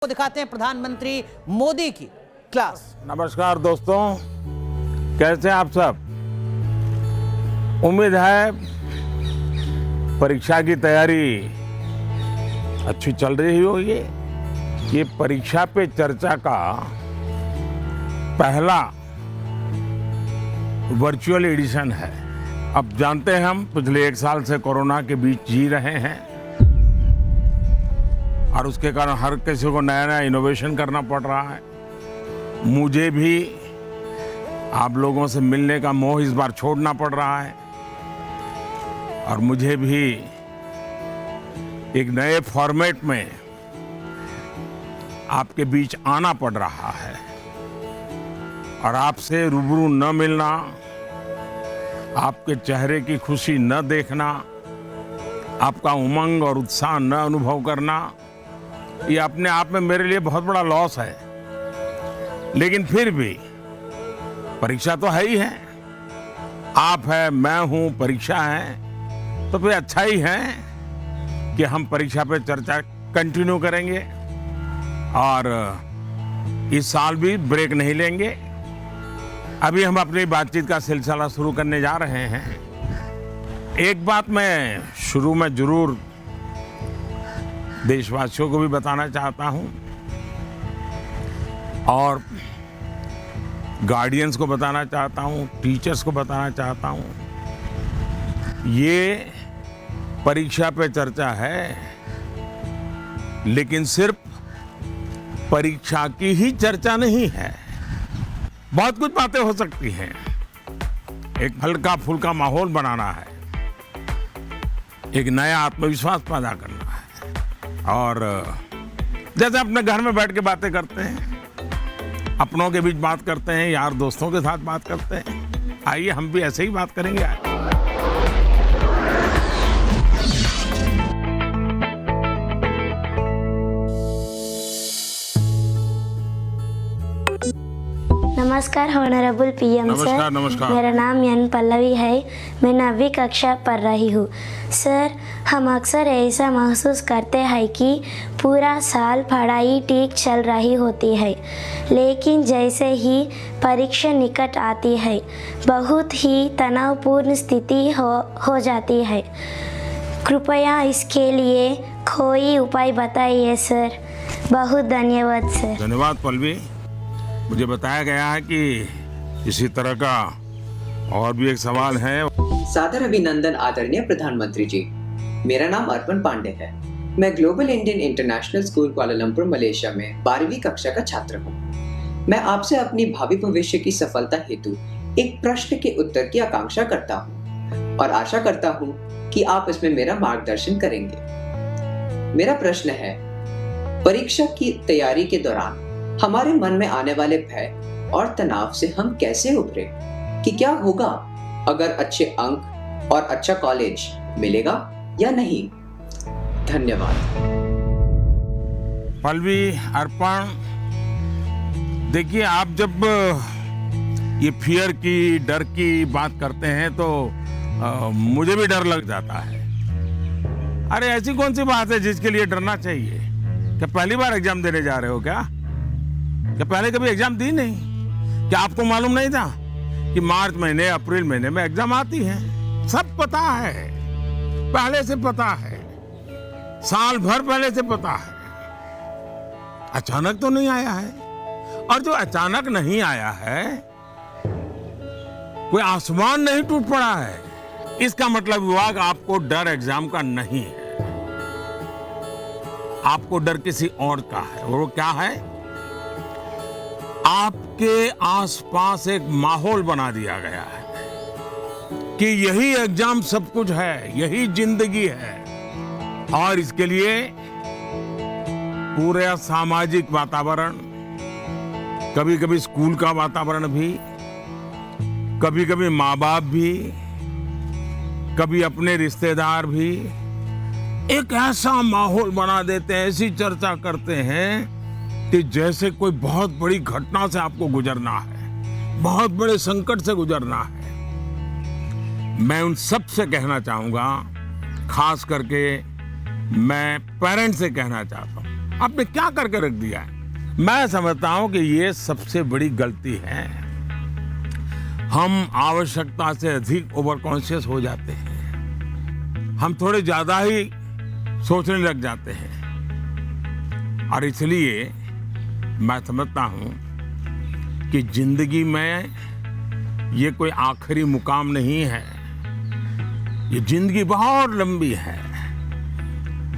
को दिखाते हैं प्रधानमंत्री मोदी की क्लास। नमस्कार दोस्तों, कैसे हैं आप सब। उम्मीद है परीक्षा की तैयारी अच्छी चल रही होगी। ये परीक्षा पे चर्चा का पहला वर्चुअल एडिशन है। अब जानते हैं हम पिछले 1 साल से कोरोना के बीच जी रहे हैं और उसके कारण हर किसी को नया नया इनोवेशन करना पड़ रहा है। मुझे भी आप लोगों से मिलने का मोह इस बार छोड़ना पड़ रहा है और मुझे भी एक नए फॉर्मेट में आपके बीच आना पड़ रहा है और आपसे रूबरू न मिलना, आपके चेहरे की खुशी न देखना, आपका उमंग और उत्साह न अनुभव करना, ये अपने आप में मेरे लिए बहुत बड़ा लॉस है। लेकिन फिर भी परीक्षा तो है ही है। आप है, मैं हूं, परीक्षा है, तो फिर अच्छा ही है कि हम परीक्षा पे चर्चा कंटिन्यू करेंगे और इस साल भी ब्रेक नहीं लेंगे। अभी हम अपनी बातचीत का सिलसिला शुरू करने जा रहे हैं। एक बात मैं शुरू में जरूर देशवासियों को भी बताना चाहता हूं और गार्डियंस को बताना चाहता हूं, टीचर्स को बताना चाहता हूं। ये परीक्षा पे चर्चा है, लेकिन सिर्फ परीक्षा की ही चर्चा नहीं है। बहुत कुछ बातें हो सकती हैं। एक हल्का फुल्का माहौल बनाना है, एक नया आत्मविश्वास पैदा करना है और जैसे अपने घर में बैठ के बातें करते हैं, अपनों के बीच बात करते हैं, यार दोस्तों के साथ बात करते हैं, आइए हम भी ऐसे ही बात करेंगे। नमस्कार ऑनरेबल पीएम सर। नमस्कार। मेरा नाम एन पल्लवी है। मैं 9वीं कक्षा पढ़ रही हूँ। सर, हम अक्सर ऐसा महसूस करते हैं कि पूरा साल पढ़ाई ठीक चल रही होती है, लेकिन जैसे ही परीक्षा निकट आती है बहुत ही तनावपूर्ण स्थिति हो जाती है। कृपया इसके लिए कोई उपाय बताइए सर। बहुत धन्यवाद सर। धन्यवाद पल्लवी। मुझे बताया गया है कि इसी तरह का और भी एक सवाल है। सादर अभिनंदन आदरणीय प्रधानमंत्री जी। मेरा नाम अर्पण पांडे है। मैं global Indian international school Kuala Lumpur Malaysia में 12वीं कक्षा का छात्र हूँ। मैं आपसे अपनी भावी भविष्य की सफलता हेतु एक प्रश्न के उत्तर की आकांक्षा करता हूँ और आशा करता हूँ कि आप इसमें मेरा मार्गदर्शन करेंगे। मेरा प्रश्न है, परीक्षा की तैयारी के दौरान हमारे मन में आने वाले भय और तनाव से हम कैसे उभरे? कि क्या होगा अगर अच्छे अंक और अच्छा कॉलेज मिलेगा या नहीं? धन्यवाद। पल्लवी, अर्पण, देखिए आप जब ये फियर की, डर की बात करते हैं तो मुझे भी डर लग जाता है। अरे ऐसी कौन सी बात है जिसके लिए डरना चाहिए? क्या पहली बार एग्जाम देने जा रहे हो क्या पहले कभी एग्जाम दी नहीं? क्या आपको मालूम नहीं था कि मार्च महीने, अप्रैल महीने में एग्जाम आती है? सब पता है, पहले से पता है, साल भर पहले से पता है। अचानक तो नहीं आया है, और जो अचानक नहीं आया है, कोई आसमान नहीं टूट पड़ा है। इसका मतलब विभाग आपको डर एग्जाम का नहीं है, आपको डर किसी और का है। और वो क्या है? आपके आसपास एक माहौल बना दिया गया है कि यही एग्जाम सब कुछ है, यही जिंदगी है और इसके लिए पूरा सामाजिक वातावरण, कभी कभी स्कूल का वातावरण भी, कभी कभी माँ बाप भी, कभी अपने रिश्तेदार भी एक ऐसा माहौल बना देते हैं, ऐसी चर्चा करते हैं कि जैसे कोई बहुत बड़ी घटना से आपको गुजरना है, बहुत बड़े संकट से गुजरना है। मैं उन सब से कहना चाहूंगा, खास करके मैं पेरेंट्स से कहना चाहता हूं आपने क्या करके रख दिया है? मैं समझता हूं कि ये सबसे बड़ी गलती है। हम आवश्यकता से अधिक ओवर कॉन्शियस हो जाते हैं, हम थोड़े ज्यादा ही सोचने लग जाते हैं, और इसलिए मैं समझता हूं कि जिंदगी में ये कोई आखिरी मुकाम नहीं है। ये जिंदगी बहुत लंबी है,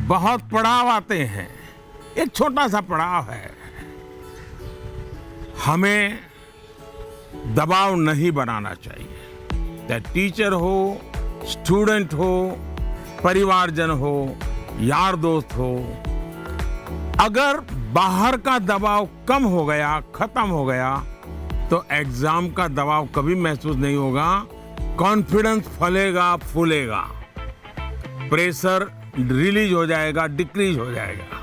बहुत पड़ाव आते हैं। एक छोटा सा पड़ाव है, हमें दबाव नहीं बनाना चाहिए। चाहे टीचर हो, स्टूडेंट हो, परिवारजन हो, यार दोस्त हो, अगर बाहर का दबाव कम हो गया, खत्म हो गया, तो एग्जाम का दबाव कभी महसूस नहीं होगा। कॉन्फिडेंस फलेगा, फूलेगा, प्रेशर रिलीज हो जाएगा, डिक्रीज हो जाएगा,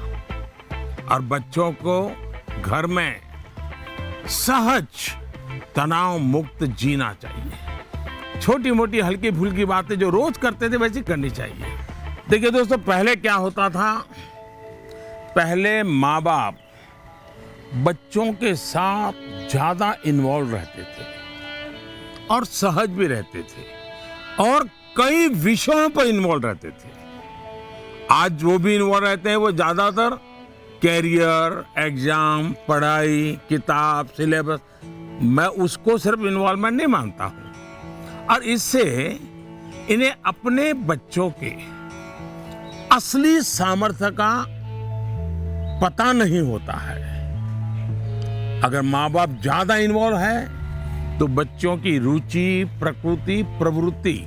और बच्चों को घर में सहज तनाव मुक्त जीना चाहिए। छोटी मोटी हल्की फुल्की बातें जो रोज करते थे वैसी करनी चाहिए। देखिए दोस्तों, पहले क्या होता था, पहले माँ बाप बच्चों के साथ ज्यादा इन्वॉल्व रहते थे और सहज भी रहते थे और कई विषयों पर इन्वॉल्व रहते थे। आज जो भी इन्वॉल्व रहते हैं वो ज्यादातर कैरियर, एग्जाम, पढ़ाई, किताब, सिलेबस, मैं उसको सिर्फ इन्वॉल्वमेंट नहीं मानता हूं। और इससे इन्हें अपने बच्चों के असली सामर्थ्य का पता नहीं होता है। अगर माँ बाप ज्यादा इन्वॉल्व है तो बच्चों की रुचि, प्रकृति, प्रवृत्ति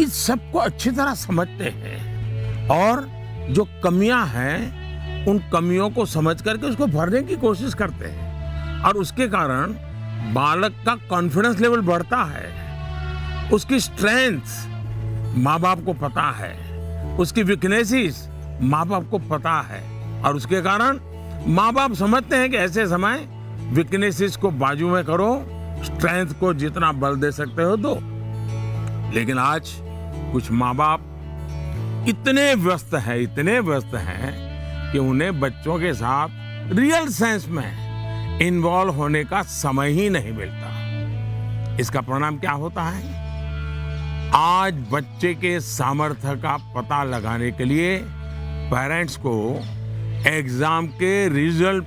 इस सबको अच्छी तरह समझते हैं और जो कमियां हैं उन कमियों को समझ करके उसको भरने की कोशिश करते हैं, और उसके कारण बालक का कॉन्फिडेंस लेवल बढ़ता है, उसकी स्ट्रेंथ माँ बाप को पता है, उसकी वीकनेसेस माँ बाप को पता है, और उसके कारण माँ बाप समझते हैं कि ऐसे समय वीकनेसेस को बाजू में करो, स्ट्रेंथ को जितना बल दे सकते हो दो। लेकिन आज कुछ माँ बाप इतने व्यस्त हैं कि उन्हें बच्चों के साथ रियल सेंस में इन्वॉल्व होने का समय ही नहीं मिलता। इसका परिणाम क्या होता है? आज बच्चे के सामर्थ्य का पता लगाने के लिए पेरेंट्स को एग्जाम के रिजल्ट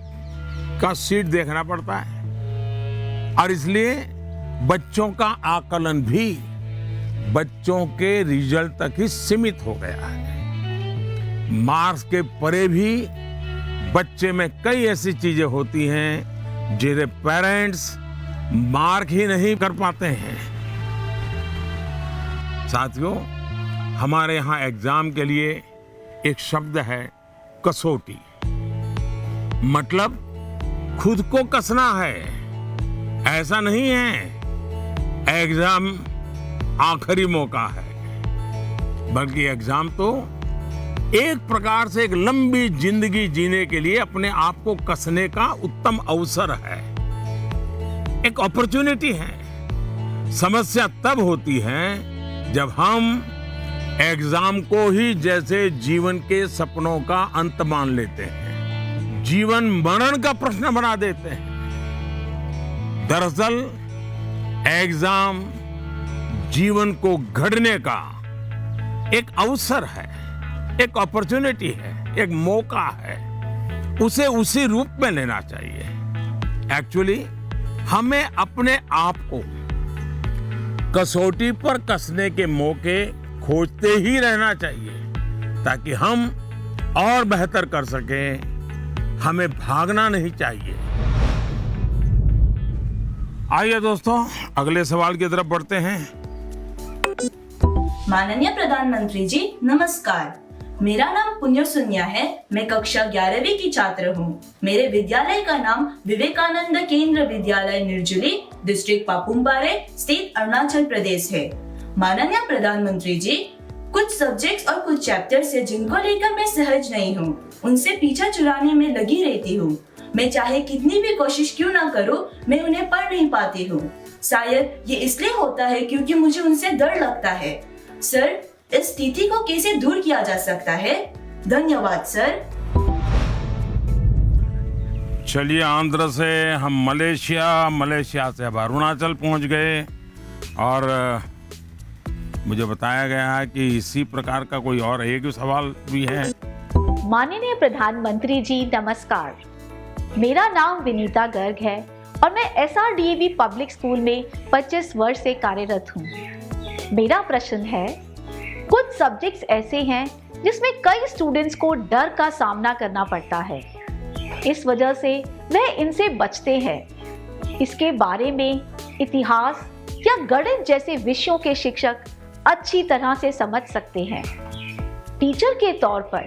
का शीट देखना पड़ता है, और इसलिए बच्चों का आकलन भी बच्चों के रिजल्ट तक ही सीमित हो गया है। मार्क्स के परे भी बच्चे में कई ऐसी चीजें होती हैं जिन्हें पेरेंट्स मार्क ही नहीं कर पाते हैं। साथियों, हमारे यहाँ एग्जाम के लिए एक शब्द है कसौटी, मतलब खुद को कसना है। ऐसा नहीं है एग्जाम आखिरी मौका है, बल्कि एग्जाम तो एक प्रकार से एक लंबी जिंदगी जीने के लिए अपने आप को कसने का उत्तम अवसर है, एक अपॉर्चुनिटी है। समस्या तब होती है जब हम एग्जाम को ही जैसे जीवन के सपनों का अंत मान लेते हैं, जीवन मरण का प्रश्न बना देते हैं। दरअसल एग्जाम जीवन को गढ़ने का एक अवसर है, एक अपॉर्चुनिटी है, एक मौका है। उसे उसी रूप में लेना चाहिए। एक्चुअली हमें अपने आप को कसौटी पर कसने के मौके खोजते ही रहना चाहिए ताकि हम और बेहतर कर सकें। हमें भागना नहीं चाहिए। आइए दोस्तों, अगले सवाल की तरफ बढ़ते हैं। माननीय प्रधानमंत्री जी नमस्कार, मेरा नाम पुण्य सुन्या है। मैं कक्षा 11वीं की छात्र हूँ। मेरे विद्यालय का नाम विवेकानंद केंद्र विद्यालय निर्जुली, डिस्ट्रिक्ट पापुमपारे, स्टेट अरुणाचल प्रदेश है। माननीय प्रधानमंत्री जी, कुछ सब्जेक्ट्स और कुछ चैप्टर्स है जिनको लेकर मैं सहज नहीं हूँ, उनसे पीछा छुड़ाने में लगी रहती हूँ। मैं चाहे कितनी भी कोशिश क्यों ना करूँ, मैं उन्हें पढ़ नहीं पाती हूँ। शायद ये इसलिए होता है क्योंकि मुझे उनसे डर लगता है। सर, इस स्थिति को कैसे दूर किया जा सकता है? धन्यवाद सर। चलिए, आंध्र से हम मलेशिया से अब अरुणाचल पहुंच गए और मुझे बताया गया है कि इसी प्रकार का कोई और एक सवाल भी है। माननीय प्रधानमंत्री जी नमस्कार, मेरा नाम विनीता गर्ग है और मैं SRDAV पब्लिक स्कूल में 25 वर्ष से कार्यरत हूँ। मेरा प्रश्न है, कुछ सब्जेक्ट्स ऐसे हैं जिसमें कई स्टूडेंट्स को डर का सामना करना पड़ता है, इस वजह से वह इनसे बचते हैं। इसके बारे में इतिहास या गणित जैसे विषयों के शिक्षक अच्छी तरह से समझ सकते हैं। टीचर के तौर पर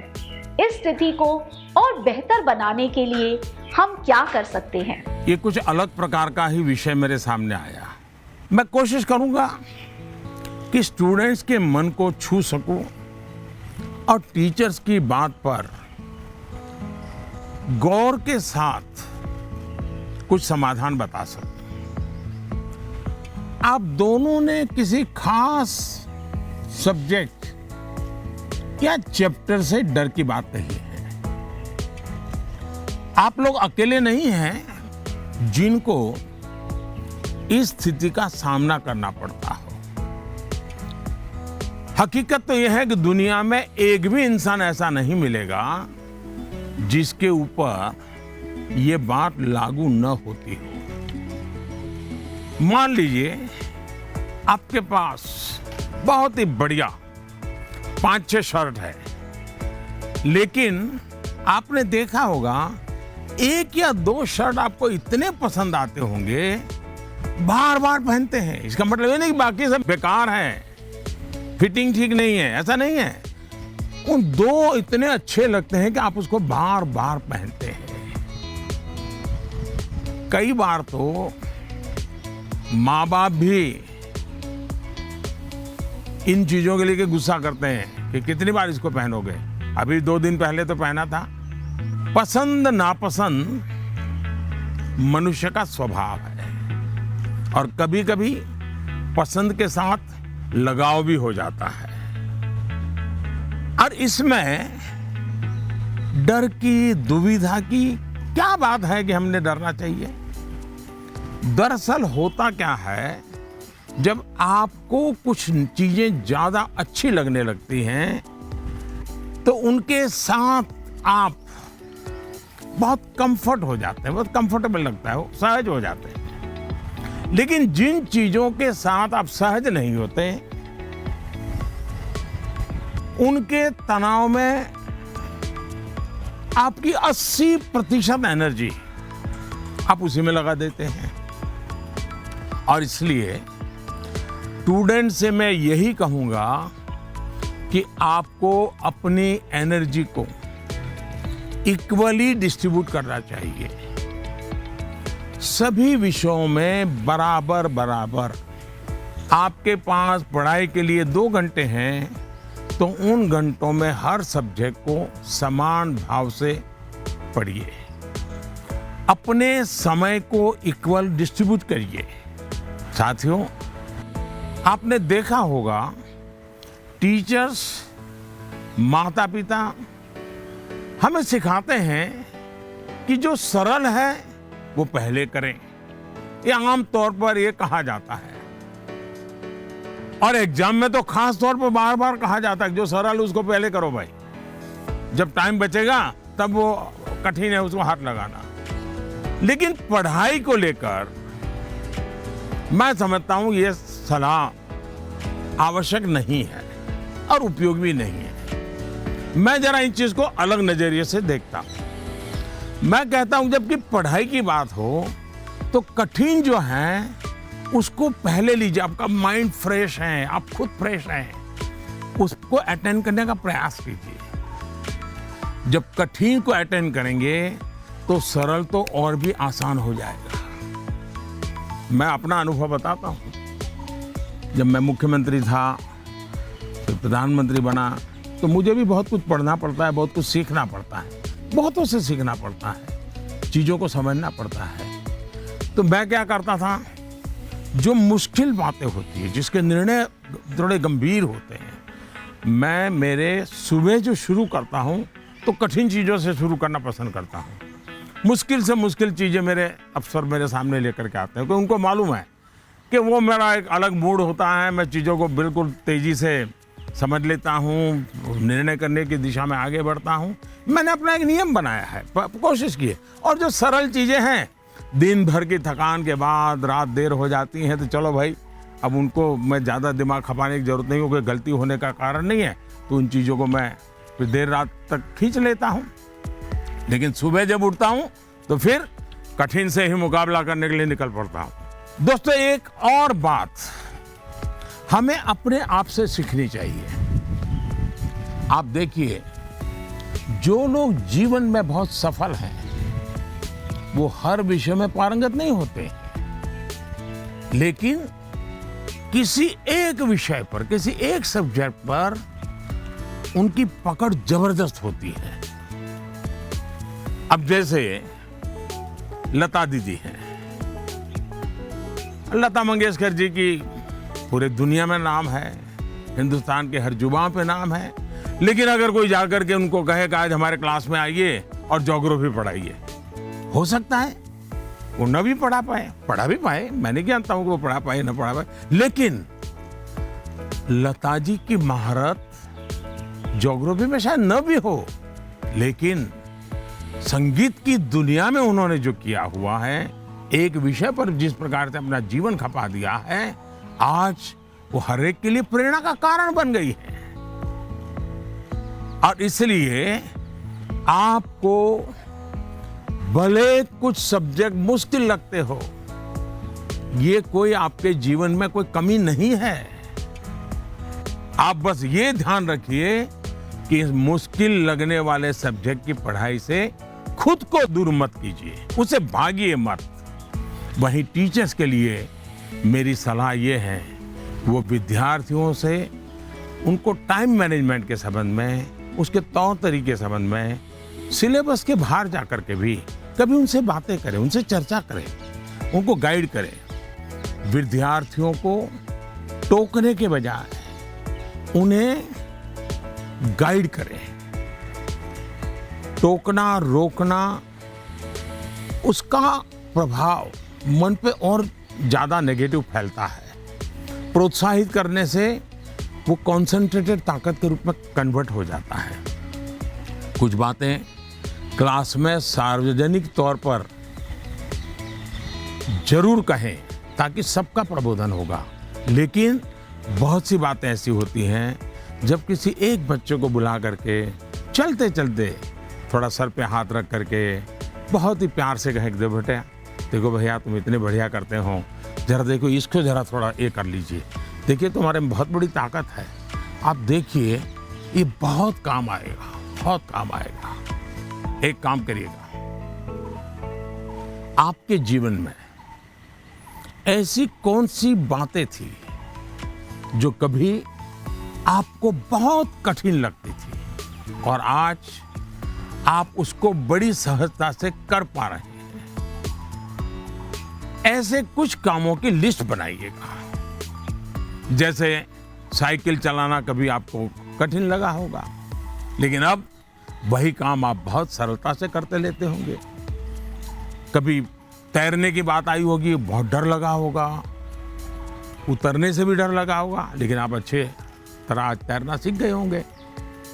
इस स्थिति को और बेहतर बनाने के लिए हम क्या कर सकते हैं? ये कुछ अलग प्रकार का ही विषय मेरे सामने आया। मैं कोशिश करूंगा कि स्टूडेंट्स के मन को छू सकूं और टीचर्स की बात पर गौर के साथ कुछ समाधान बता सकूं। आप दोनों ने किसी खास सब्जेक्ट या चैप्टर से डर की बात कही है। आप लोग अकेले नहीं हैं जिनको इस स्थिति का सामना करना पड़ता हो। हकीकत तो यह है कि दुनिया में एक भी इंसान ऐसा नहीं मिलेगा जिसके ऊपर ये बात लागू न होती हो। मान लीजिए आपके पास बहुत ही बढ़िया 5-6 शर्ट है, लेकिन आपने देखा होगा 1 या 2 शर्ट आपको इतने पसंद आते होंगे, बार बार पहनते हैं। इसका मतलब ये नहीं कि बाकी सब बेकार हैं, फिटिंग ठीक नहीं है, ऐसा नहीं है। उन 2 इतने अच्छे लगते हैं कि आप उसको बार बार पहनते हैं। कई बार तो माँ बाप भी इन चीजों के लिए गुस्सा करते हैं कि कितनी बार इसको पहनोगे, अभी 2 दिन पहले तो पहना था। पसंद नापसंद मनुष्य का स्वभाव है और कभी कभी पसंद के साथ लगाव भी हो जाता है। और इसमें डर की, दुविधा की क्या बात है कि हमने डरना चाहिए? दरअसल होता क्या है, जब आपको कुछ चीजें ज्यादा अच्छी लगने लगती हैं तो उनके साथ आप बहुत कंफर्ट हो जाते हैं, बहुत कंफर्टेबल लगता है, वो सहज हो जाते हैं। लेकिन जिन चीजों के साथ आप सहज नहीं होते, उनके तनाव में आपकी 80% एनर्जी आप उसी में लगा देते हैं। और इसलिए स्टूडेंट से मैं यही कहूंगा कि आपको अपनी एनर्जी को इक्वली डिस्ट्रीब्यूट करना चाहिए। सभी विषयों में बराबर बराबर। आपके पास पढ़ाई के लिए 2 घंटे हैं तो उन घंटों में हर सब्जेक्ट को समान भाव से पढ़िए। अपने समय को इक्वल डिस्ट्रीब्यूट करिए। साथियों, आपने देखा होगा टीचर्स, माता पिता हमें सिखाते हैं कि जो सरल है वो पहले करें। ये आम तौर पर ये कहा जाता है और एग्जाम में तो खास तौर पर बार बार कहा जाता है कि जो सरल उसको पहले करो भाई, जब टाइम बचेगा तब वो कठिन है उसको हाथ लगाना। लेकिन पढ़ाई को लेकर मैं समझता हूं ये सलाह आवश्यक नहीं है और उपयोगी भी नहीं है। मैं जरा इन चीज को अलग नजरिए से देखता हूं। मैं कहता हूं जबकि पढ़ाई की बात हो तो कठिन जो है उसको पहले लीजिए। आपका माइंड फ्रेश है, आप खुद फ्रेश हैं, उसको अटेंड करने का प्रयास कीजिए। जब कठिन को अटेंड करेंगे तो सरल तो और भी आसान हो जाएगा। मैं अपना अनुभव बताता हूं। जब मैं मुख्यमंत्री था, फिर प्रधानमंत्री बना, तो मुझे भी बहुत कुछ पढ़ना पड़ता है, बहुत कुछ सीखना पड़ता है, बहुतों से सीखना पड़ता है, चीज़ों को समझना पड़ता है। तो मैं क्या करता था, जो मुश्किल बातें होती है, जिसके निर्णय थोड़े गंभीर होते हैं, मैं मेरे सुबह जो शुरू करता हूँ तो कठिन चीज़ों से शुरू करना पसंद करता हूँ। मुश्किल से मुश्किल चीज़ें मेरे अफसर मेरे सामने लेकर के आते हैं, क्योंकि उनको मालूम है कि वो मेरा एक अलग मूड होता है, मैं चीज़ों को बिल्कुल तेज़ी से समझ लेता हूँ, निर्णय करने की दिशा में आगे बढ़ता हूँ। मैंने अपना एक नियम बनाया है, कोशिश की है। और जो सरल चीज़ें हैं, दिन भर की थकान के बाद रात देर हो जाती है, तो चलो भाई अब उनको मैं ज़्यादा दिमाग खपाने की ज़रूरत नहीं, क्योंकि गलती होने का कारण नहीं है, तो उन चीज़ों को मैं फिर देर रात तक खींच लेता हूँ। लेकिन सुबह जब उठता हूँ तो फिर कठिन से ही मुकाबला करने के लिए निकल पड़ता हूँ। दोस्तों, एक और बात हमें अपने आप से सीखनी चाहिए। आप देखिए, जो लोग जीवन में बहुत सफल हैं वो हर विषय में पारंगत नहीं होते, लेकिन किसी एक विषय पर, किसी एक सब्जेक्ट पर उनकी पकड़ जबरदस्त होती है। अब जैसे लता दीदी हैं, लता मंगेशकर जी की पूरे दुनिया में नाम है, हिंदुस्तान के हर जुबान पे नाम है, लेकिन अगर कोई जाकर के उनको कहे कि आज हमारे क्लास में आइए और ज्योग्राफी पढ़ाइए, हो सकता है वो न भी पढ़ा भी पाए, मैं नहीं जानता हूं कि वो पढ़ा पाए न पढ़ा पाए, लेकिन लता जी की महारत ज्योग्राफी में शायद न भी हो, लेकिन संगीत की दुनिया में उन्होंने जो किया हुआ है, एक विषय पर जिस प्रकार से अपना जीवन खपा दिया है, आज वो हर एक के लिए प्रेरणा का कारण बन गई है। और इसलिए आपको भले कुछ सब्जेक्ट मुश्किल लगते हो, ये कोई आपके जीवन में कोई कमी नहीं है। आप बस ये ध्यान रखिए कि इस मुश्किल लगने वाले सब्जेक्ट की पढ़ाई से खुद को दूर मत कीजिए, उसे भागिए मत। वहीं टीचर्स के लिए मेरी सलाह ये है, वो विद्यार्थियों से उनको टाइम मैनेजमेंट के संबंध में, उसके तौर तरीके के संबंध में, सिलेबस के बाहर जाकर के भी कभी उनसे बातें करें, उनसे चर्चा करें, उनको गाइड करें। विद्यार्थियों को टोकने के बजाय उन्हें गाइड करें। टोकना, रोकना, उसका प्रभाव मन पे और ज्यादा नेगेटिव फैलता है। प्रोत्साहित करने से वो कॉन्सेंट्रेटेड ताकत के रूप में कन्वर्ट हो जाता है। कुछ बातें क्लास में सार्वजनिक तौर पर जरूर कहें ताकि सबका प्रबोधन होगा, लेकिन बहुत सी बातें ऐसी होती हैं जब किसी एक बच्चे को बुला करके चलते चलते थोड़ा सर पे हाथ रख करके बहुत ही प्यार से कहें, देखो भैया तुम इतने बढ़िया करते हो, जरा देखो इसको जरा थोड़ा ये कर लीजिए, देखिए तुम्हारे में बहुत बड़ी ताकत है, आप देखिए ये बहुत काम आएगा, बहुत काम आएगा। एक काम करिएगा, आपके जीवन में ऐसी कौन सी बातें थी जो कभी आपको बहुत कठिन लगती थी और आज आप उसको बड़ी सहजता से कर पा रहे हैं। ऐसे कुछ कामों की लिस्ट बनाइएगा। जैसे साइकिल चलाना कभी आपको कठिन लगा होगा, लेकिन अब वही काम आप बहुत सरलता से करते लेते होंगे। कभी तैरने की बात आई होगी, बहुत डर लगा होगा, उतरने से भी डर लगा होगा, लेकिन आप अच्छे तरह आज तैरना सीख गए होंगे।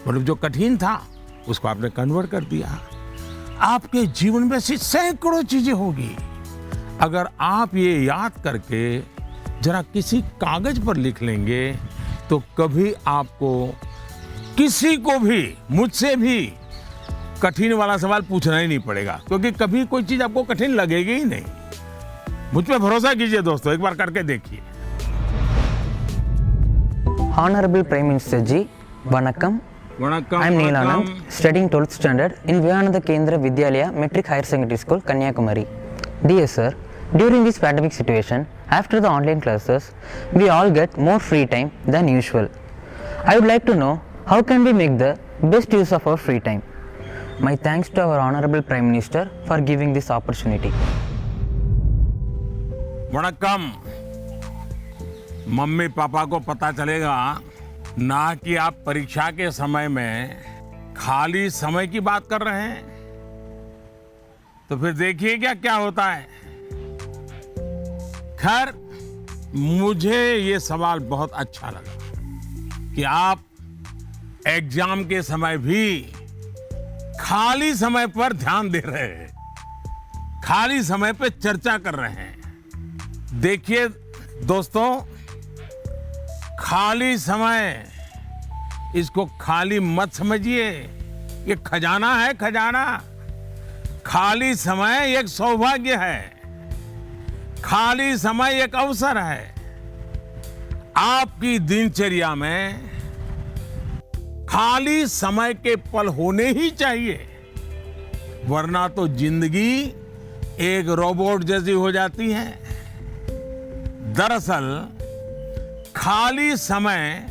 मतलब जो कठिन था उसको आपने कन्वर्ट कर दिया। आपके जीवन में ऐसी सैकड़ों चीजें होगी, अगर आप ये याद करके जरा किसी कागज पर लिख लेंगे तो कभी आपको किसी को भी, मुझसे भी कठिन वाला सवाल पूछना ही नहीं पड़ेगा, क्योंकि कभी कोई चीज आपको कठिन लगेगी ही नहीं। मुझ पे भरोसा कीजिए दोस्तों, एक बार करके देखिए। Honorable Prime Minister Ji, Vanakkam. Vanakkam. I am Neil Anand, studying 12th standard in Vivekananda Kendra Vidyalaya Metric Higher Secondary School, Kanyakumari. Dear sir, during this pandemic situation, after the online classes, we all get more free time than usual. I would like to know how can we make the best use of our free time. My thanks to our Honorable Prime Minister for giving this opportunity. वणक्कम। Mummy papa को पता चलेगा ना कि आप परीक्षा के समय में खाली समय की बात कर रहे हैं। तो फिर देखिए क्या होता है। खैर, मुझे ये सवाल बहुत अच्छा लगा कि आप एग्जाम के समय भी खाली समय पर ध्यान दे रहे हैं, खाली समय पे चर्चा कर रहे हैं। देखिए दोस्तों, खाली समय, इसको खाली मत समझिए, ये खजाना है, खजाना। खाली समय एक सौभाग्य है, खाली समय एक अवसर है। आपकी दिनचर्या में खाली समय के पल होने ही चाहिए, वरना तो जिंदगी एक रोबोट जैसी हो जाती है। दरअसल खाली समय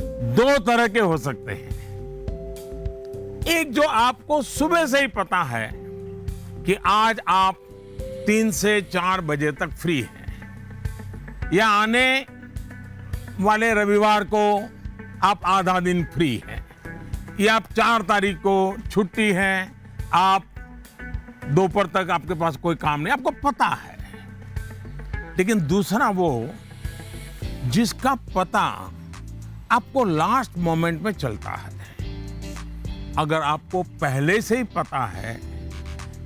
दो तरह के हो सकते हैं। एक जो आपको सुबह से ही पता है कि आज आप 3 से 4 बजे तक फ्री हैं, या आने वाले रविवार को आप आधा दिन फ्री हैं, या आप 4 तारीख को छुट्टी है, आप दोपहर तक आपके पास कोई काम नहीं, आपको पता है। लेकिन दूसरा वो जिसका पता आपको लास्ट मोमेंट में चलता है। अगर आपको पहले से ही पता है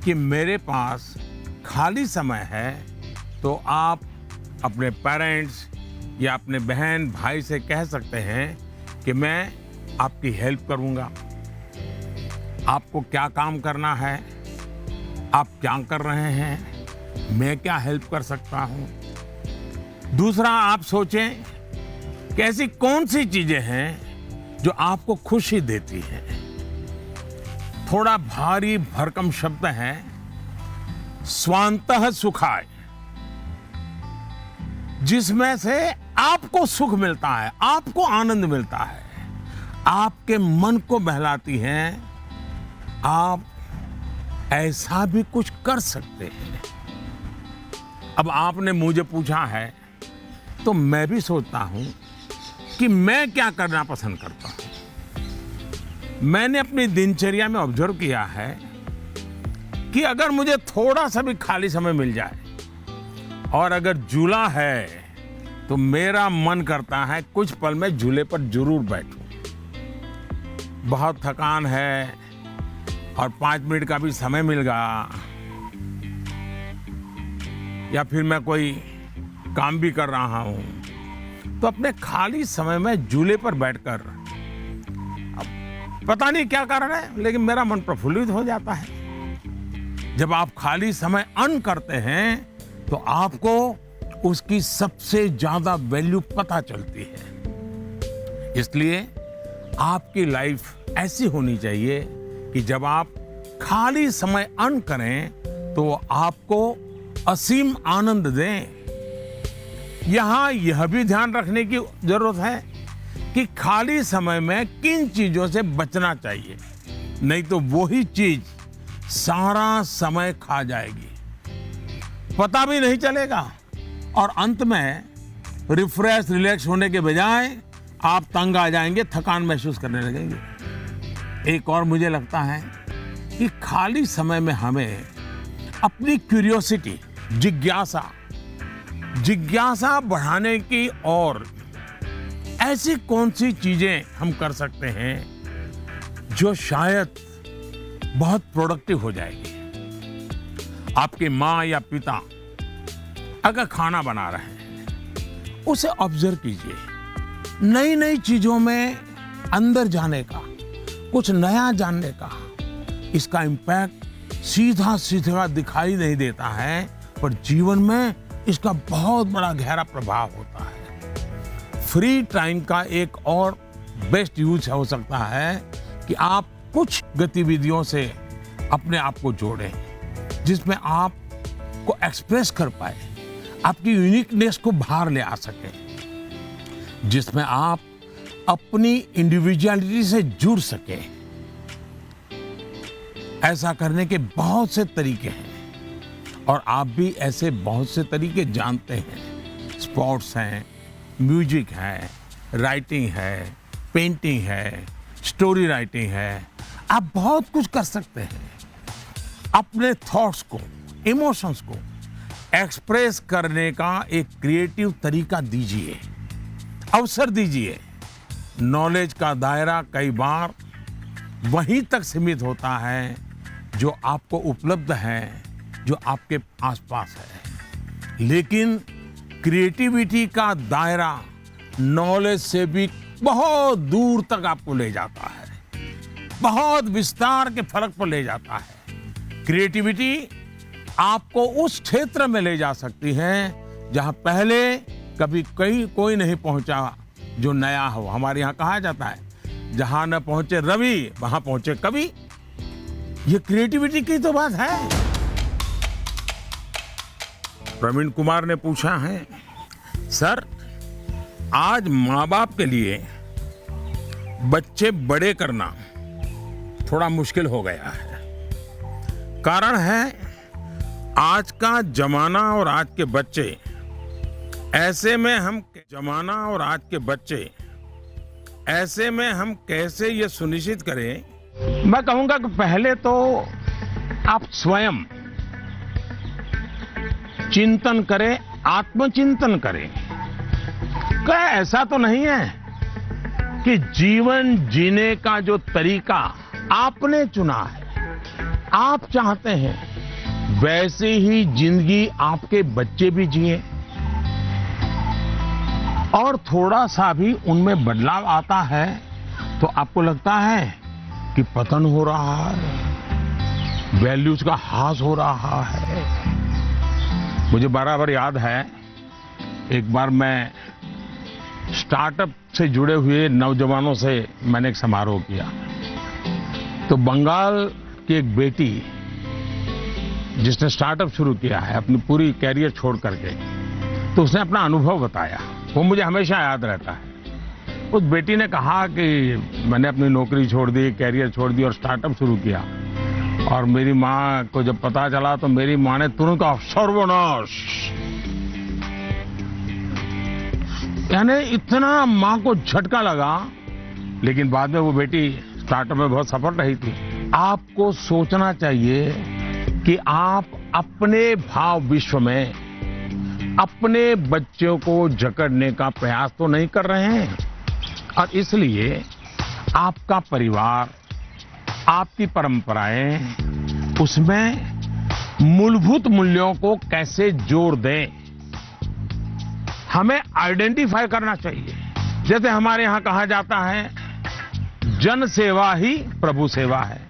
कि मेरे पास खाली समय है, तो आप अपने पेरेंट्स या अपने बहन भाई से कह सकते हैं कि मैं आपकी हेल्प करूंगा। आपको क्या काम करना है, आप क्या कर रहे हैं, मैं क्या हेल्प कर सकता हूं। दूसरा, आप सोचें कि ऐसी कौन सी चीजें हैं जो आपको खुशी देती हैं। थोड़ा भारी भरकम शब्द है स्वांतः सुखाय, जिसमें से आपको सुख मिलता है, आपको आनंद मिलता है, आपके मन को बहलाती हैं। आप ऐसा भी कुछ कर सकते हैं। अब आपने मुझे पूछा है तो मैं भी सोचता हूं कि मैं क्या करना पसंद करता हूं। मैंने अपनी दिनचर्या में ऑब्जर्व किया है कि अगर मुझे थोड़ा सा भी खाली समय मिल जाए और अगर झूला है तो मेरा मन करता है कुछ पल में झूले पर जरूर बैठूं। बहुत थकान है और 5 मिनट का भी समय मिल गया, या फिर मैं कोई काम भी कर रहा हूं, तो अपने खाली समय में झूले पर बैठकर, अब पता नहीं क्या कारण है लेकिन मेरा मन प्रफुल्लित हो जाता है। जब आप खाली समय अर्न करते हैं तो आपको उसकी सबसे ज्यादा वैल्यू पता चलती है। इसलिए आपकी लाइफ ऐसी होनी चाहिए कि जब आप खाली समय अर्न करें तो वो आपको असीम आनंद दें। यहां यह भी ध्यान रखने की जरूरत है कि खाली समय में किन चीजों से बचना चाहिए, नहीं तो वही चीज सारा समय खा जाएगी, पता भी नहीं चलेगा, और अंत में रिफ्रेश रिलैक्स होने के बजाय आप तंग आ जाएंगे, थकान महसूस करने लगेंगे। एक और मुझे लगता है कि खाली समय में हमें अपनी क्यूरियोसिटी, जिज्ञासा बढ़ाने की और ऐसी कौन सी चीजें हम कर सकते हैं जो शायद बहुत प्रोडक्टिव हो जाएगी। आपके माँ या पिता अगर खाना बना रहे हैं, उसे ऑब्जर्व कीजिए। नई नई चीजों में अंदर जाने का, कुछ नया जानने का, इसका इम्पैक्ट सीधा सीधा दिखाई नहीं देता है, पर जीवन में इसका बहुत बड़ा गहरा प्रभाव होता है। फ्री टाइम का एक और बेस्ट यूज हो सकता है कि आप कुछ गतिविधियों से अपने आप को जोड़ें, जिसमें आप को एक्सप्रेस कर पाए, आपकी यूनिकनेस को बाहर ले आ सके, जिसमें आप अपनी इंडिविजुअलिटी से जुड़ सके। ऐसा करने के बहुत से तरीके हैं और आप भी ऐसे बहुत से तरीके जानते हैं। स्पोर्ट्स हैं, म्यूजिक है, राइटिंग है, पेंटिंग है, स्टोरी राइटिंग है, आप बहुत कुछ कर सकते हैं। अपने थॉट्स को, इमोशंस को एक्सप्रेस करने का एक क्रिएटिव तरीका दीजिए, अवसर दीजिए। नॉलेज का दायरा कई बार वहीं तक सीमित होता है जो आपको उपलब्ध है, जो आपके आसपास है, लेकिन क्रिएटिविटी का दायरा नॉलेज से भी बहुत दूर तक आपको ले जाता है, बहुत विस्तार के फलक पर ले जाता है। क्रिएटिविटी आपको उस क्षेत्र में ले जा सकती है जहां पहले कभी कोई नहीं पहुंचा, जो नया हो। हमारे यहाँ कहा जाता है, जहां न पहुंचे रवि वहां पहुंचे कवि। ये क्रिएटिविटी की तो बात है। प्रवीण कुमार ने पूछा है, सर आज माँ बाप के लिए बच्चे बड़े करना थोड़ा मुश्किल हो गया है। कारण है आज का जमाना और आज के बच्चे। ऐसे में हम कैसे ये सुनिश्चित करें। मैं कहूंगा कि पहले तो आप स्वयं चिंतन करें, आत्मचिंतन करें। क्या ऐसा तो नहीं है कि जीवन जीने का जो तरीका आपने चुना है, आप चाहते हैं वैसे ही जिंदगी आपके बच्चे भी जिए, और थोड़ा सा भी उनमें बदलाव आता है तो आपको लगता है कि पतन हो रहा है, वैल्यूज का ह्रास हो रहा है। मुझे बराबर याद है, एक बार मैं स्टार्टअप से जुड़े हुए नौजवानों से मैंने एक समारोह किया, तो बंगाल की एक बेटी जिसने स्टार्टअप शुरू किया है अपनी पूरी कैरियर छोड़ करके, तो उसने अपना अनुभव बताया, वो मुझे हमेशा याद रहता है। उस बेटी ने कहा कि मैंने अपनी नौकरी छोड़ दी, कैरियर छोड़ दी और स्टार्टअप शुरू किया, और मेरी माँ को जब पता चला तो मेरी माँ ने तुरंत कहा सर्वनाश। यानी इतना माँ को झटका लगा, लेकिन बाद में वो बेटी स्टार्टअप में बहुत सफल रही थी। आपको सोचना चाहिए कि आप अपने भाव विश्व में अपने बच्चों को जकड़ने का प्रयास तो नहीं कर रहे हैं, और इसलिए आपका परिवार, आपकी परंपराएं, उसमें मूलभूत मूल्यों को कैसे जोड़ दें, हमें आइडेंटिफाई करना चाहिए। जैसे हमारे यहां कहा जाता है, जन सेवा ही प्रभु सेवा है।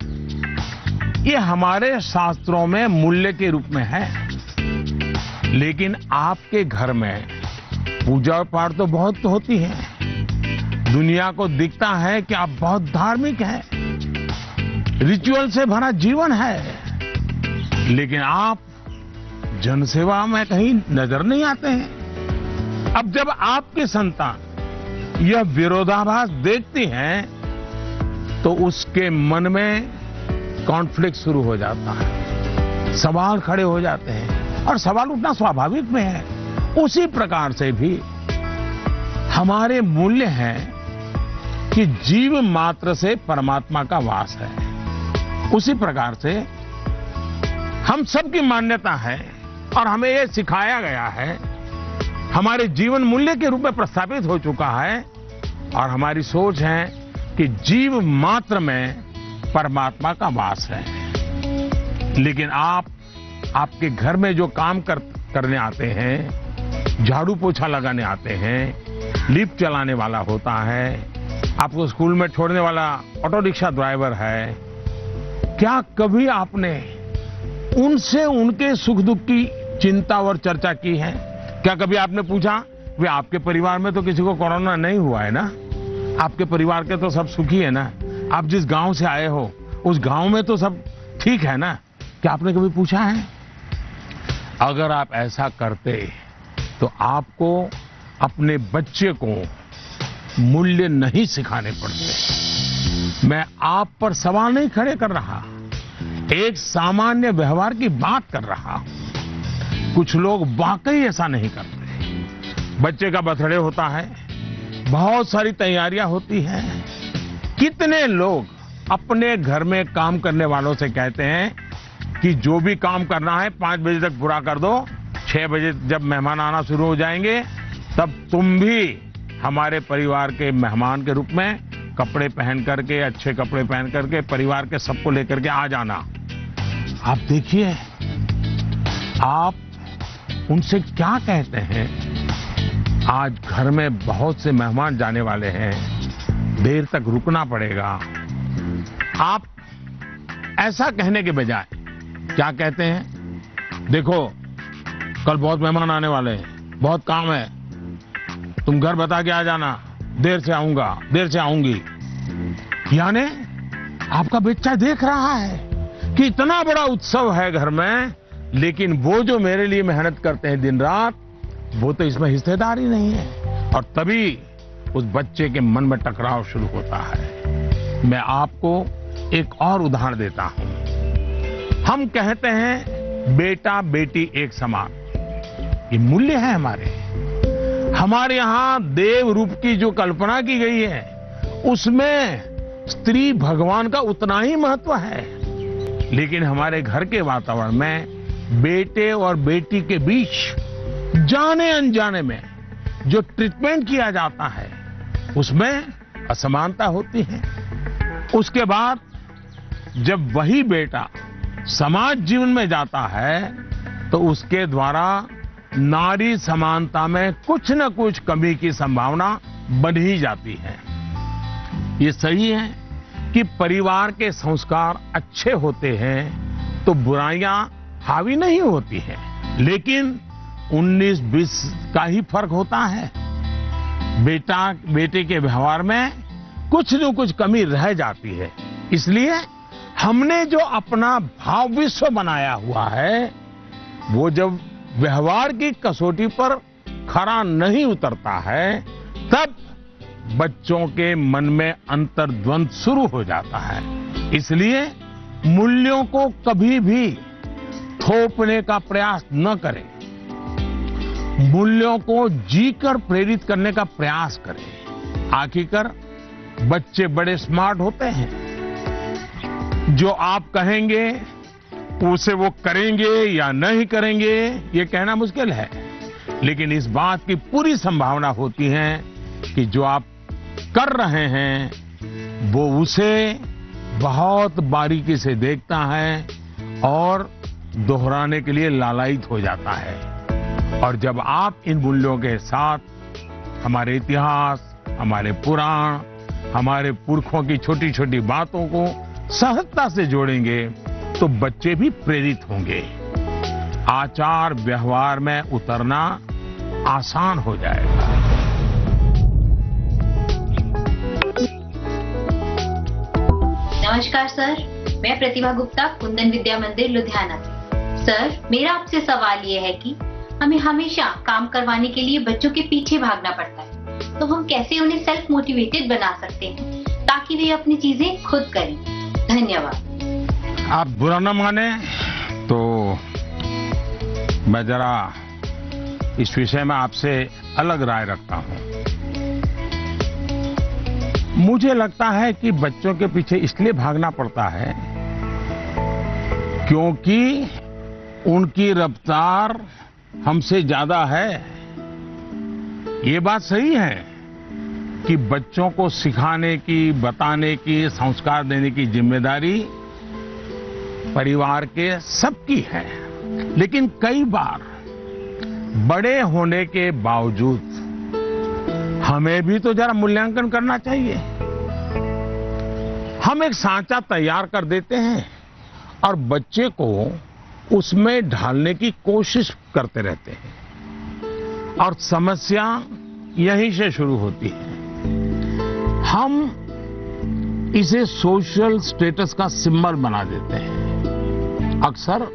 ये हमारे शास्त्रों में मूल्य के रूप में है, लेकिन आपके घर में पूजा पाठ तो बहुत होती है, दुनिया को दिखता है कि आप बहुत धार्मिक हैं, रिचुअल से भरा जीवन है, लेकिन आप जनसेवा में कहीं नजर नहीं आते हैं। अब जब आपकी संतान यह विरोधाभास देखती हैं, तो उसके मन में कॉन्फ्लिक्ट शुरू हो जाता है, सवाल खड़े हो जाते हैं, और सवाल उठना स्वाभाविक में है। उसी प्रकार से भी हमारे मूल्य हैं कि जीव मात्र से परमात्मा का वास है। उसी प्रकार से हम सबकी मान्यता है, और हमें यह सिखाया गया है, हमारे जीवन मूल्य के रूप में प्रस्थापित हो चुका है, और हमारी सोच है कि जीव मात्र में परमात्मा का वास है। लेकिन आपके घर में जो काम करने आते हैं, झाड़ू पोछा लगाने आते हैं, लिफ्ट चलाने वाला होता है, आपको स्कूल में छोड़ने वाला ऑटो रिक्शा ड्राइवर है, क्या कभी आपने उनसे उनके सुख दुख की चिंता और चर्चा की है? क्या कभी आपने पूछा, वे आपके परिवार में तो किसी को कोरोना नहीं हुआ है ना, आपके परिवार के तो सब सुखी है ना, आप जिस गांव से आए हो उस गांव में तो सब ठीक है ना? क्या आपने कभी पूछा है? अगर आप ऐसा करते तो आपको अपने बच्चे को मूल्य नहीं सिखाने पड़ते। मैं आप पर सवाल नहीं खड़े कर रहा, एक सामान्य व्यवहार की बात कर रहा हूं। कुछ लोग वाकई ऐसा नहीं करते। बच्चे का बर्थडे होता है, बहुत सारी तैयारियां होती हैं। कितने लोग अपने घर में काम करने वालों से कहते हैं कि जो भी काम करना है 5 बजे तक पूरा कर दो। 6 बजे जब मेहमान आना शुरू हो जाएंगे तब तुम भी हमारे परिवार के मेहमान के रूप में कपड़े पहन करके, अच्छे कपड़े पहन करके परिवार के सबको लेकर के आ जाना। आप देखिए, आप उनसे क्या कहते हैं, आज घर में बहुत से मेहमान जाने वाले हैं, देर तक रुकना पड़ेगा। आप ऐसा कहने के बजाय क्या कहते हैं, देखो कल बहुत मेहमान आने वाले हैं, बहुत काम है, तुम घर बता के आ जाना, देर से आऊंगा, देर से आऊंगी। यानी आपका बच्चा देख रहा है कि इतना बड़ा उत्सव है घर में, लेकिन वो जो मेरे लिए मेहनत करते हैं दिन रात, वो तो इसमें हिस्सेदार ही नहीं है। और तभी उस बच्चे के मन में टकराव शुरू होता है। मैं आपको एक और उदाहरण देता हूं। हम कहते हैं बेटा बेटी एक समान, ये मूल्य है हमारे यहां देव रूप की जो कल्पना की गई है, उसमें स्त्री भगवान का उतना ही महत्व है। लेकिन हमारे घर के वातावरण में बेटे और बेटी के बीच जाने अनजाने में जो ट्रीटमेंट किया जाता है, उसमें असमानता होती है। उसके बाद जब वही बेटा समाज जीवन में जाता है तो उसके द्वारा नारी समानता में कुछ न कुछ कमी की संभावना बन ही जाती है। ये सही है कि परिवार के संस्कार अच्छे होते हैं तो बुराइयां हावी नहीं होती हैं, लेकिन 19-20 का ही फर्क होता है। बेटा बेटे के व्यवहार में कुछ न कुछ कमी रह जाती है। इसलिए हमने जो अपना भाव विश्व बनाया हुआ है, वो जब व्यवहार की कसौटी पर खरा नहीं उतरता है, तब बच्चों के मन में अंतर्द्वंद शुरू हो जाता है। इसलिए मूल्यों को कभी भी थोपने का प्रयास न करें, मूल्यों को जीकर प्रेरित करने का प्रयास करें। आखिरकार बच्चे बड़े स्मार्ट होते हैं, जो आप कहेंगे उसे वो करेंगे या नहीं करेंगे ये कहना मुश्किल है, लेकिन इस बात की पूरी संभावना होती है कि जो आप कर रहे हैं वो उसे बहुत बारीकी से देखता है और दोहराने के लिए लालायित हो जाता है। और जब आप इन मूल्यों के साथ हमारे इतिहास, हमारे पुराण, हमारे पुरखों की छोटी छोटी बातों को सहजता से जोड़ेंगे तो बच्चे भी प्रेरित होंगे। आचार व्यवहार में उतरना आसान हो जाएगा। नमस्कार सर, मैं प्रतिभा गुप्ता, कुंदन विद्या मंदिर लुधियाना से। सर, मेरा आपसे सवाल ये है कि हमें हमेशा काम करवाने के लिए बच्चों के पीछे भागना पड़ता है, तो हम कैसे उन्हें सेल्फ मोटिवेटेड बना सकते हैं ताकि वे अपनी चीजें खुद करें? धन्यवाद। आप बुरा न माने तो मैं जरा इस विषय में आपसे अलग राय रखता हूं। मुझे लगता है कि बच्चों के पीछे इसलिए भागना पड़ता है क्योंकि उनकी रफ्तार हमसे ज्यादा है। ये बात सही है कि बच्चों को सिखाने की, बताने की, संस्कार देने की जिम्मेदारी परिवार के सबकी है, लेकिन कई बार बड़े होने के बावजूद हमें भी तो जरा मूल्यांकन करना चाहिए। हम एक सांचा तैयार कर देते हैं और बच्चे को उसमें ढालने की कोशिश करते रहते हैं और समस्या यहीं से शुरू होती है। हम इसे सोशल स्टेटस का सिंबल बना देते हैं। अक्सर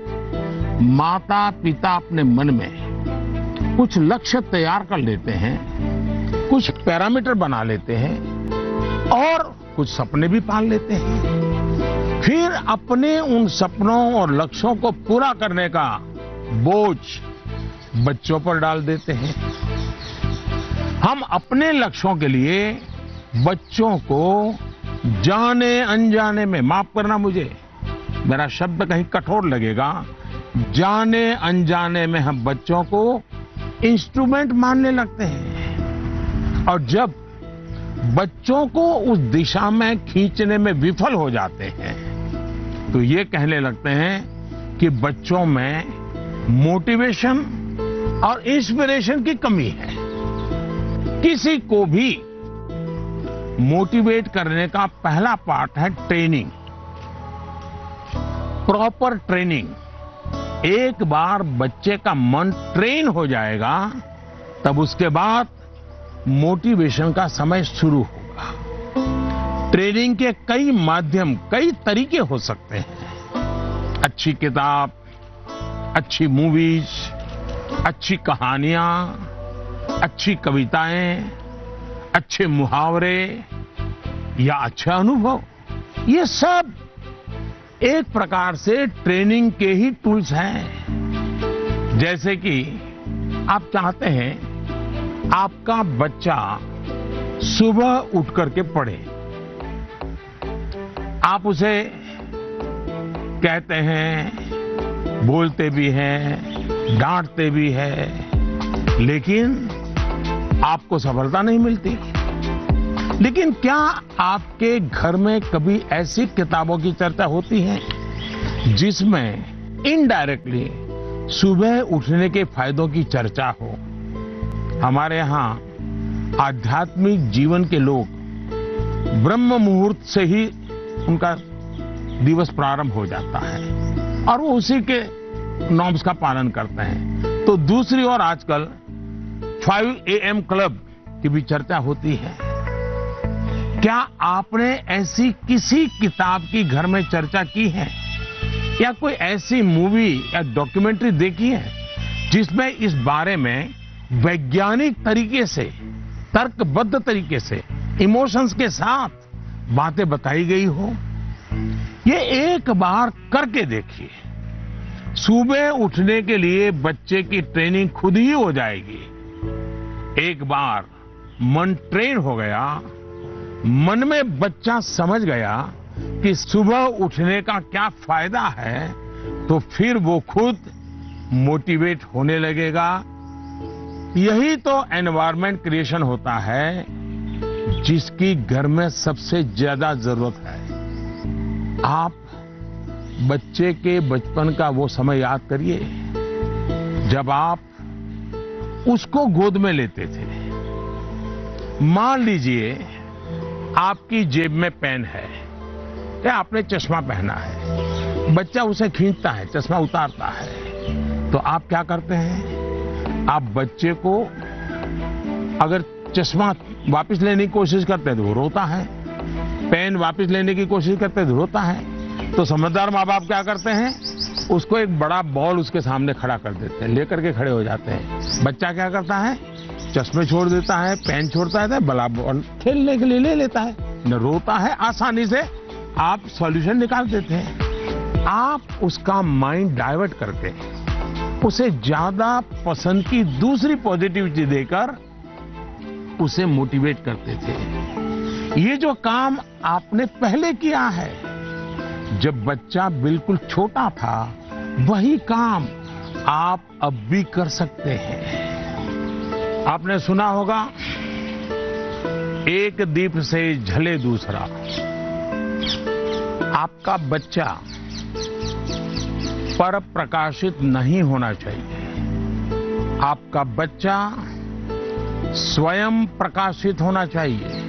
माता पिता अपने मन में कुछ लक्ष्य तैयार कर लेते हैं, कुछ पैरामीटर बना लेते हैं और कुछ सपने भी पाल लेते हैं। फिर अपने उन सपनों और लक्ष्यों को पूरा करने का बोझ बच्चों पर डाल देते हैं। हम अपने लक्ष्यों के लिए बच्चों को जाने अनजाने में, माफ करना मुझे, मेरा शब्द कहीं कठोर लगेगा, जाने अनजाने में हम बच्चों को इंस्ट्रूमेंट मानने लगते हैं और जब बच्चों को उस दिशा में खींचने में विफल हो जाते हैं तो ये कहने लगते हैं कि बच्चों में मोटिवेशन और इंस्पिरेशन की कमी है। किसी को भी मोटिवेट करने का पहला पार्ट है ट्रेनिंग, प्रॉपर ट्रेनिंग। एक बार बच्चे का मन ट्रेन हो जाएगा तब उसके बाद मोटिवेशन का समय शुरू होगा। ट्रेनिंग के कई माध्यम, कई तरीके हो सकते हैं। अच्छी किताब, अच्छी मूवीज, अच्छी कहानियां, अच्छी कविताएं, अच्छे मुहावरे या अच्छे अनुभव, ये सब एक प्रकार से ट्रेनिंग के ही टूल्स हैं। जैसे कि आप चाहते हैं आपका बच्चा सुबह उठ करके पढ़े, आप उसे कहते हैं, बोलते भी हैं, डांटते भी हैं, लेकिन आपको सफलता नहीं मिलती। लेकिन क्या आपके घर में कभी ऐसी किताबों की चर्चा होती है जिसमें इनडायरेक्टली सुबह उठने के फायदों की चर्चा हो? हमारे यहाँ आध्यात्मिक जीवन के लोग ब्रह्म मुहूर्त से ही उनका दिवस प्रारंभ हो जाता है और वो उसी के नॉर्म्स का पालन करते हैं। तो दूसरी ओर आजकल 5 AM क्लब की भी चर्चा होती है। क्या आपने ऐसी किसी किताब की घर में चर्चा की है या कोई ऐसी मूवी या डॉक्यूमेंट्री देखी है जिसमें इस बारे में वैज्ञानिक तरीके से, तर्कबद्ध तरीके से, इमोशंस के साथ बातें बताई गई हो? ये एक बार करके देखिए, सुबह उठने के लिए बच्चे की ट्रेनिंग खुद ही हो जाएगी। एक बार मन ट्रेन हो गया, मन में बच्चा समझ गया कि सुबह उठने का क्या फायदा है, तो फिर वो खुद मोटिवेट होने लगेगा। यही तो एनवायरनमेंट क्रिएशन होता है जिसकी घर में सबसे ज्यादा जरूरत है। आप बच्चे के बचपन का वो समय याद करिए जब आप उसको गोद में लेते थे। मान लीजिए आपकी जेब में पेन है या आपने चश्मा पहना है, बच्चा उसे खींचता है, चश्मा उतारता है, तो आप क्या करते हैं? आप बच्चे को अगर चश्मा वापस लेने की कोशिश करते हैं तो वो रोता है, पेन वापस लेने की कोशिश करते हैं तो रोता है। तो समझदार माँ बाप क्या करते हैं? उसको एक बड़ा बॉल उसके सामने खड़ा कर देते हैं, लेकर के खड़े हो जाते हैं। बच्चा क्या करता है? चश्मे छोड़ देता है, पेन छोड़ता है, बड़ा बॉल खेलने के लिए ले लेता है, न रोता है। आसानी से आप सॉल्यूशन निकाल देते हैं। आप उसका माइंड डाइवर्ट करके उसे ज्यादा पसंद की दूसरी पॉजिटिविटी देकर उसे मोटिवेट करते थे। ये जो काम आपने पहले किया है जब बच्चा बिल्कुल छोटा था, वही काम आप अब भी कर सकते हैं। आपने सुना होगा, एक दीप से जले दूसरा। आपका बच्चा पर प्रकाशित नहीं होना चाहिए। आपका बच्चा स्वयं प्रकाशित होना चाहिए।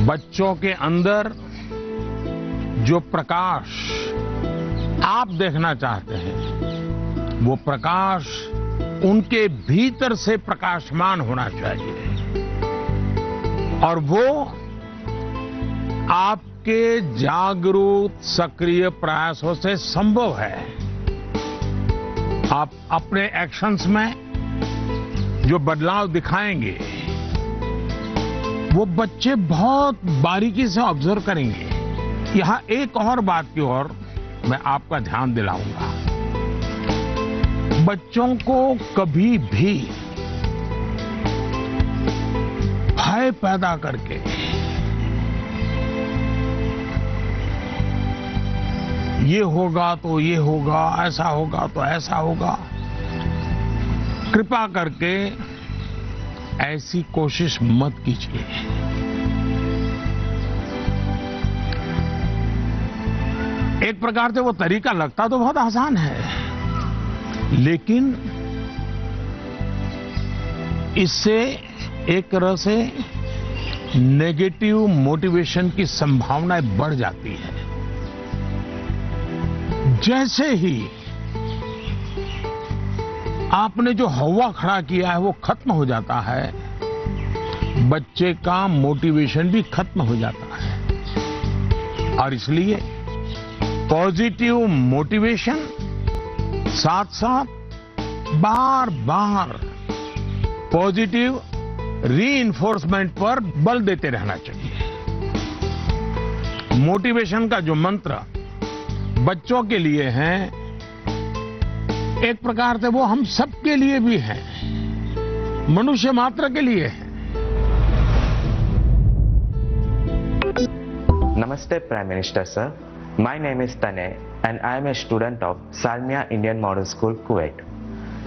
बच्चों के अंदर जो प्रकाश आप देखना चाहते हैं, वो प्रकाश उनके भीतर से प्रकाशमान होना चाहिए और वो आपके जागरूक सक्रिय प्रयासों से संभव है। आप अपने एक्शंस में जो बदलाव दिखाएंगे वो बच्चे बहुत बारीकी से ऑब्जर्व करेंगे। यहां एक और बात की ओर मैं आपका ध्यान दिलाऊंगा। बच्चों को कभी भी भय पैदा करके ये होगा तो ये होगा, ऐसा होगा तो ऐसा होगा। कृपा करके ऐसी कोशिश मत कीजिए। एक प्रकार से वो तरीका लगता तो बहुत आसान है, लेकिन इससे एक तरह से नेगेटिव मोटिवेशन की संभावनाएं बढ़ जाती है। जैसे ही आपने जो हवा खड़ा किया है वो खत्म हो जाता है, बच्चे का मोटिवेशन भी खत्म हो जाता है। और इसलिए पॉजिटिव मोटिवेशन साथ साथ बार बार पॉजिटिव रीइंफोर्समेंट पर बल देते रहना चाहिए। मोटिवेशन का जो मंत्र बच्चों के लिए है, एक प्रकार से वो हम सबके लिए भी है, मनुष्य मात्र के लिए है। Namaste Prime Minister sir, my name is Tanay and I am a student of Salmia Indian Model School, Kuwait.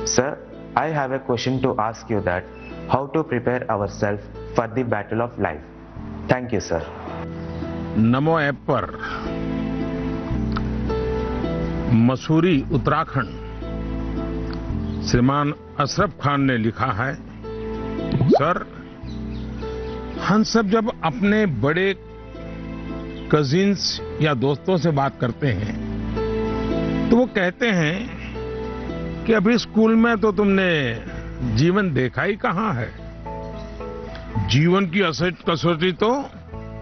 Sir, I have a question to ask you that how to prepare ourselves for the battle of life. Thank you sir. NaMo app पर मसूरी उत्तराखंड श्रीमान अशरफ खान ने लिखा है, sir हम सब जब अपने बड़े कजिन्स या दोस्तों से बात करते हैं तो वो कहते हैं कि अभी स्कूल में तो तुमने जीवन देखा ही कहां है, जीवन की असली कसौटी तो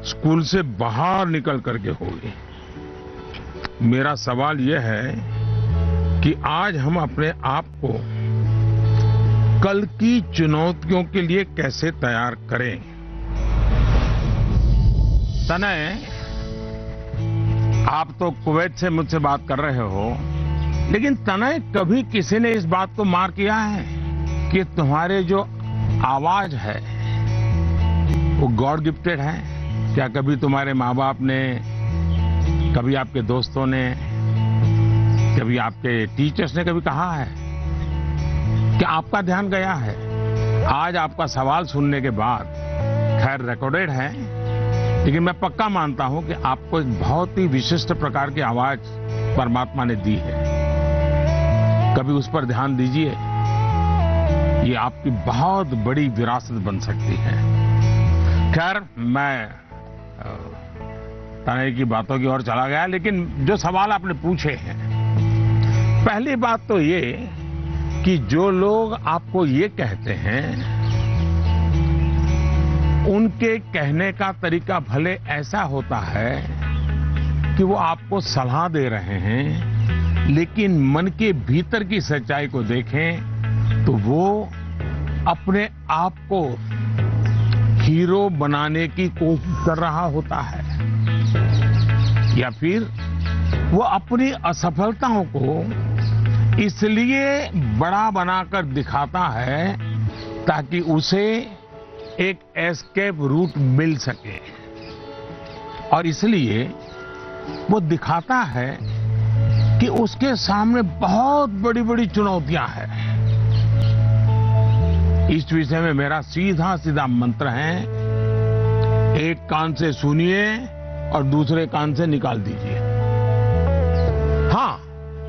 स्कूल से बाहर निकल करके होगी। मेरा सवाल यह है कि आज हम अपने आप को कल की चुनौतियों के लिए कैसे तैयार करें। तनय, आप तो कुवैत से मुझसे बात कर रहे हो, लेकिन तनय कभी किसी ने इस बात को मार्क किया है कि तुम्हारे जो आवाज है वो गॉड गिफ्टेड है? क्या कभी तुम्हारे माँ बाप ने, कभी आपके दोस्तों ने, कभी आपके टीचर्स ने कभी कहा है कि आपका ध्यान गया है? आज आपका सवाल सुनने के बाद, खैर रिकॉर्डेड है, लेकिन मैं पक्का मानता हूं कि आपको एक बहुत ही विशिष्ट प्रकार की आवाज परमात्मा ने दी है। कभी उस पर ध्यान दीजिए, ये आपकी बहुत बड़ी विरासत बन सकती है। खैर, मैं तनय की बातों की ओर चला गया, लेकिन जो सवाल आपने पूछे हैं, पहली बात तो ये कि जो लोग आपको ये कहते हैं, उनके कहने का तरीका भले ऐसा होता है कि वो आपको सलाह दे रहे हैं, लेकिन मन के भीतर की सच्चाई को देखें तो वो अपने आप को हीरो बनाने की कोशिश कर रहा होता है, या फिर वो अपनी असफलताओं को इसलिए बड़ा बनाकर दिखाता है ताकि उसे एक एस्केप रूट मिल सके, और इसलिए वो दिखाता है कि उसके सामने बहुत बड़ी बड़ी चुनौतियां हैं। इस विषय में मेरा सीधा सीधा मंत्र है, एक कान से सुनिए और दूसरे कान से निकाल दीजिए। हाँ,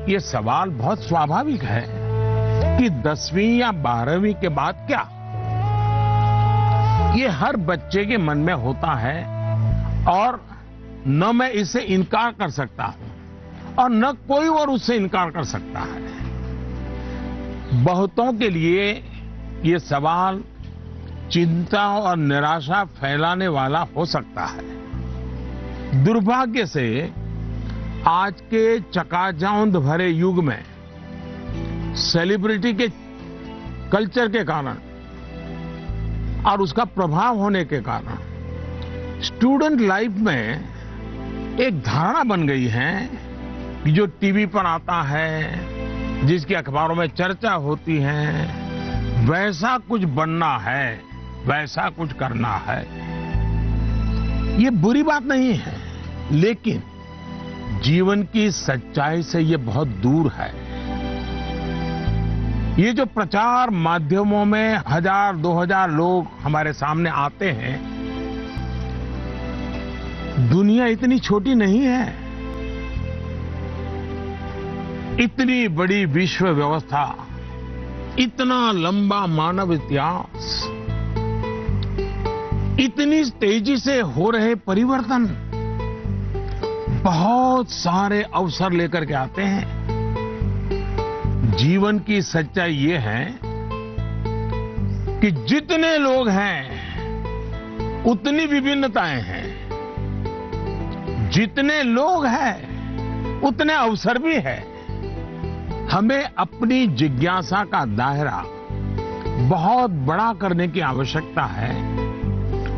ये सवाल बहुत स्वाभाविक है कि 10वीं या 12वीं के बाद क्या? ये हर बच्चे के मन में होता है, और न मैं इससे इनकार कर सकता हूं और न कोई और उससे इनकार कर सकता है। बहुतों के लिए ये सवाल चिंता और निराशा फैलाने वाला हो सकता है। दुर्भाग्य से आज के चकाचौंध भरे युग में सेलिब्रिटी के कल्चर के कारण और उसका प्रभाव होने के कारण स्टूडेंट लाइफ में एक धारणा बन गई है कि जो टीवी पर आता है, जिसकी अखबारों में चर्चा होती है, वैसा कुछ बनना है, वैसा कुछ करना है। ये बुरी बात नहीं है, लेकिन जीवन की सच्चाई से ये बहुत दूर है। ये जो प्रचार माध्यमों में 1000-2000 लोग हमारे सामने आते हैं, दुनिया इतनी छोटी नहीं है। इतनी बड़ी विश्व व्यवस्था, इतना लंबा मानव इतिहास, इतनी तेजी से हो रहे परिवर्तन बहुत सारे अवसर लेकर के आते हैं। जीवन की सच्चाई ये है कि जितने लोग हैं उतनी विभिन्नताएं हैं, जितने लोग हैं उतने अवसर भी है। हमें अपनी जिज्ञासा का दायरा बहुत बड़ा करने की आवश्यकता है,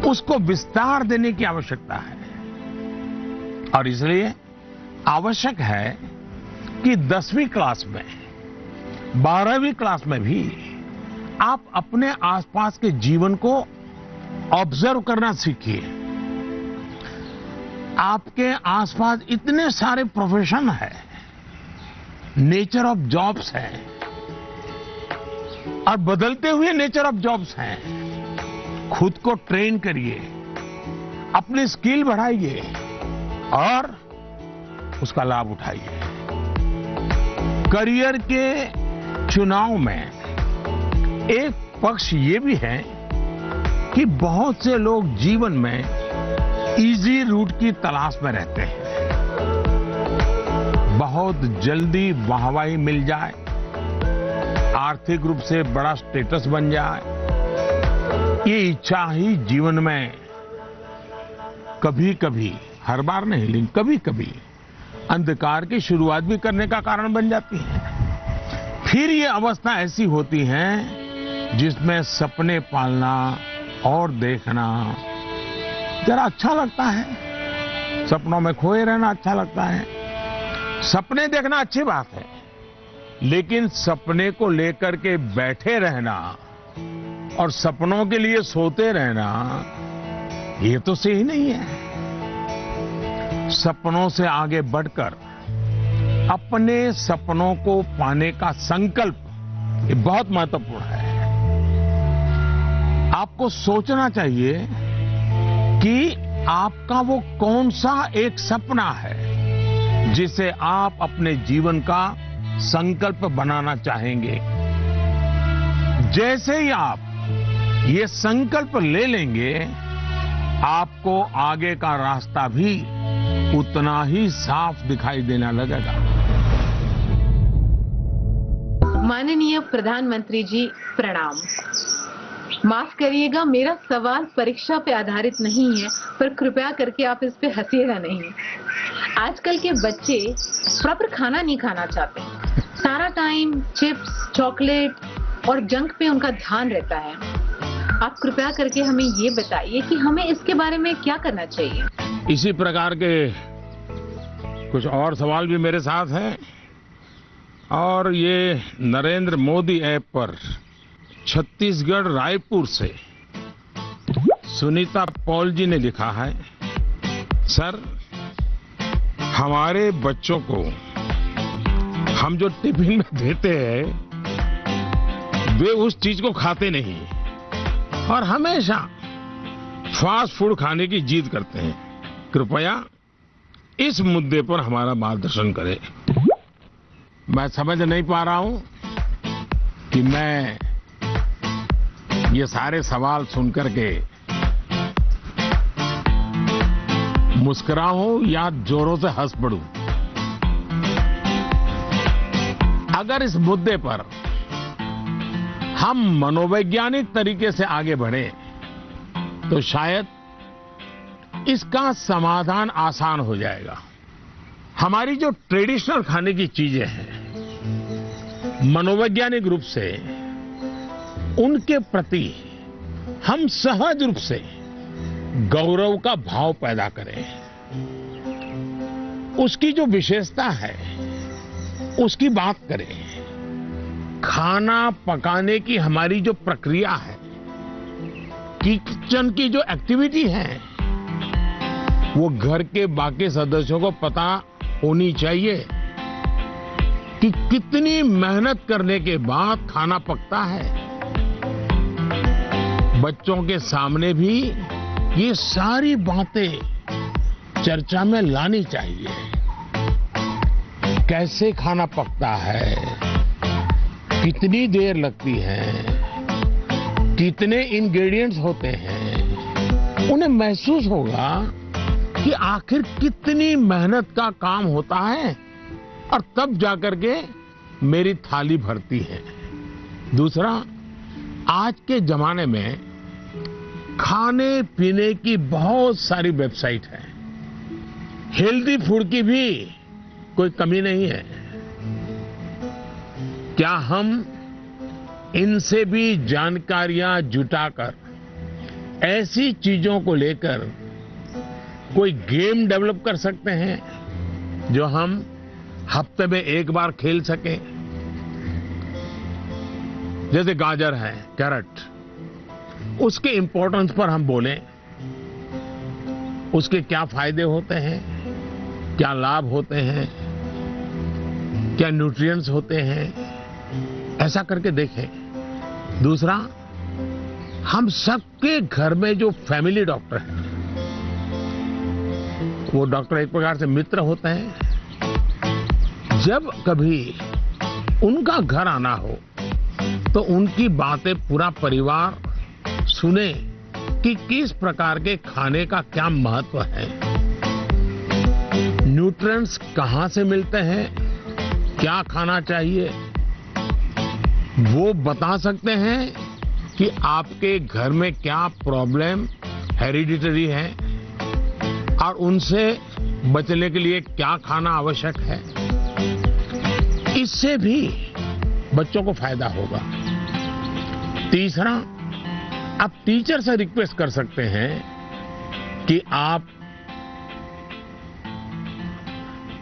उसको विस्तार देने की आवश्यकता है। और इसलिए आवश्यक है कि 10वीं क्लास में, 12वीं क्लास में भी आप अपने आसपास के जीवन को ऑब्जर्व करना सीखिए। आपके आसपास इतने सारे प्रोफेशन है, नेचर ऑफ जॉब्स है और बदलते हुए नेचर ऑफ जॉब्स हैं। खुद को ट्रेन करिए, अपनी स्किल बढ़ाइए और उसका लाभ उठाइए। करियर के चुनाव में एक पक्ष ये भी है कि बहुत से लोग जीवन में इजी रूट की तलाश में रहते हैं। बहुत जल्दी वाहवाही मिल जाए, आर्थिक रूप से बड़ा स्टेटस बन जाए, ये इच्छा ही जीवन में कभी कभी, हर बार नहीं लेकिन कभी कभी अंधकार की शुरुआत भी करने का कारण बन जाती है। फिर ये अवस्था ऐसी होती है जिसमें सपने पालना और देखना जरा अच्छा लगता है। सपनों में खोए रहना अच्छा लगता है। सपने देखना अच्छी बात है, लेकिन सपने को लेकर के बैठे रहना और सपनों के लिए सोते रहना, ये तो सही नहीं है। सपनों से आगे बढ़कर अपने सपनों को पाने का संकल्प ये बहुत महत्वपूर्ण है। आपको सोचना चाहिए कि आपका वो कौन सा एक सपना है जिसे आप अपने जीवन का संकल्प बनाना चाहेंगे। जैसे ही आप ये संकल्प ले लेंगे, आपको आगे का रास्ता भी उतना ही साफ दिखाई देने लगेगा। माननीय प्रधानमंत्री जी प्रणाम। माफ करिएगा, मेरा सवाल परीक्षा पे आधारित नहीं है, पर कृपया करके आप इस पे हंसिएगा नहीं। आजकल के बच्चे प्रॉपर खाना नहीं खाना चाहते, सारा टाइम चिप्स, चॉकलेट और जंक पे उनका ध्यान रहता है। आप कृपया करके हमें ये बताइए कि हमें इसके बारे में क्या करना चाहिए। इसी प्रकार के कुछ और सवाल भी मेरे साथ हैं और ये नरेंद्र मोदी ऐप पर छत्तीसगढ़ रायपुर से सुनीता पॉल जी ने लिखा है, सर हमारे बच्चों को हम जो टिफिन में देते हैं वे उस चीज को खाते नहीं और हमेशा फास्ट फूड खाने की जिद करते हैं। कृपया इस मुद्दे पर हमारा मार्गदर्शन करें। मैं समझ नहीं पा रहा हूं कि मैं ये सारे सवाल सुनकर के मुस्कुराऊं या जोरों से हंस पड़ूं। अगर इस मुद्दे पर हम मनोवैज्ञानिक तरीके से आगे बढ़े तो शायद इसका समाधान आसान हो जाएगा। हमारी जो ट्रेडिशनल खाने की चीजें हैं, मनोवैज्ञानिक रूप से उनके प्रति हम सहज रूप से गौरव का भाव पैदा करें। उसकी जो विशेषता है उसकी बात करें। खाना पकाने की हमारी जो प्रक्रिया है, किचन की जो एक्टिविटी है, वो घर के बाकी सदस्यों को पता होनी चाहिए कि कितनी मेहनत करने के बाद खाना पकता है। बच्चों के सामने भी ये सारी बातें चर्चा में लानी चाहिए। कैसे खाना पकता है, कितनी देर लगती है, कितने इंग्रेडिएंट्स होते हैं, उन्हें महसूस होगा कि आखिर कितनी मेहनत का काम होता है और तब जाकर के मेरी थाली भरती है। दूसरा, आज के जमाने में खाने पीने की बहुत सारी वेबसाइट है, हेल्दी फूड की भी कोई कमी नहीं है। क्या हम इनसे भी जानकारियां जुटाकर ऐसी चीजों को लेकर कोई गेम डेवलप कर सकते हैं जो हम हफ्ते में एक बार खेल सकें? जैसे गाजर है, कैरेट, उसके इंपॉर्टेंस पर हम बोलें, उसके क्या फायदे होते हैं, क्या लाभ होते हैं, क्या न्यूट्रिएंट्स होते हैं, ऐसा करके देखें। दूसरा, हम सबके घर में जो फैमिली डॉक्टर हैं, वो डॉक्टर एक प्रकार से मित्र होते हैं। जब कभी उनका घर आना हो तो उनकी बातें पूरा परिवार सुने कि किस प्रकार के खाने का क्या महत्व है, न्यूट्रिएंट्स कहां से मिलते हैं, क्या खाना चाहिए, वो बता सकते हैं कि आपके घर में क्या प्रॉब्लम हेरिडिटरी है और उनसे बचने के लिए क्या खाना आवश्यक है। इससे भी बच्चों को फायदा होगा। तीसरा, आप टीचर से रिक्वेस्ट कर सकते हैं कि आप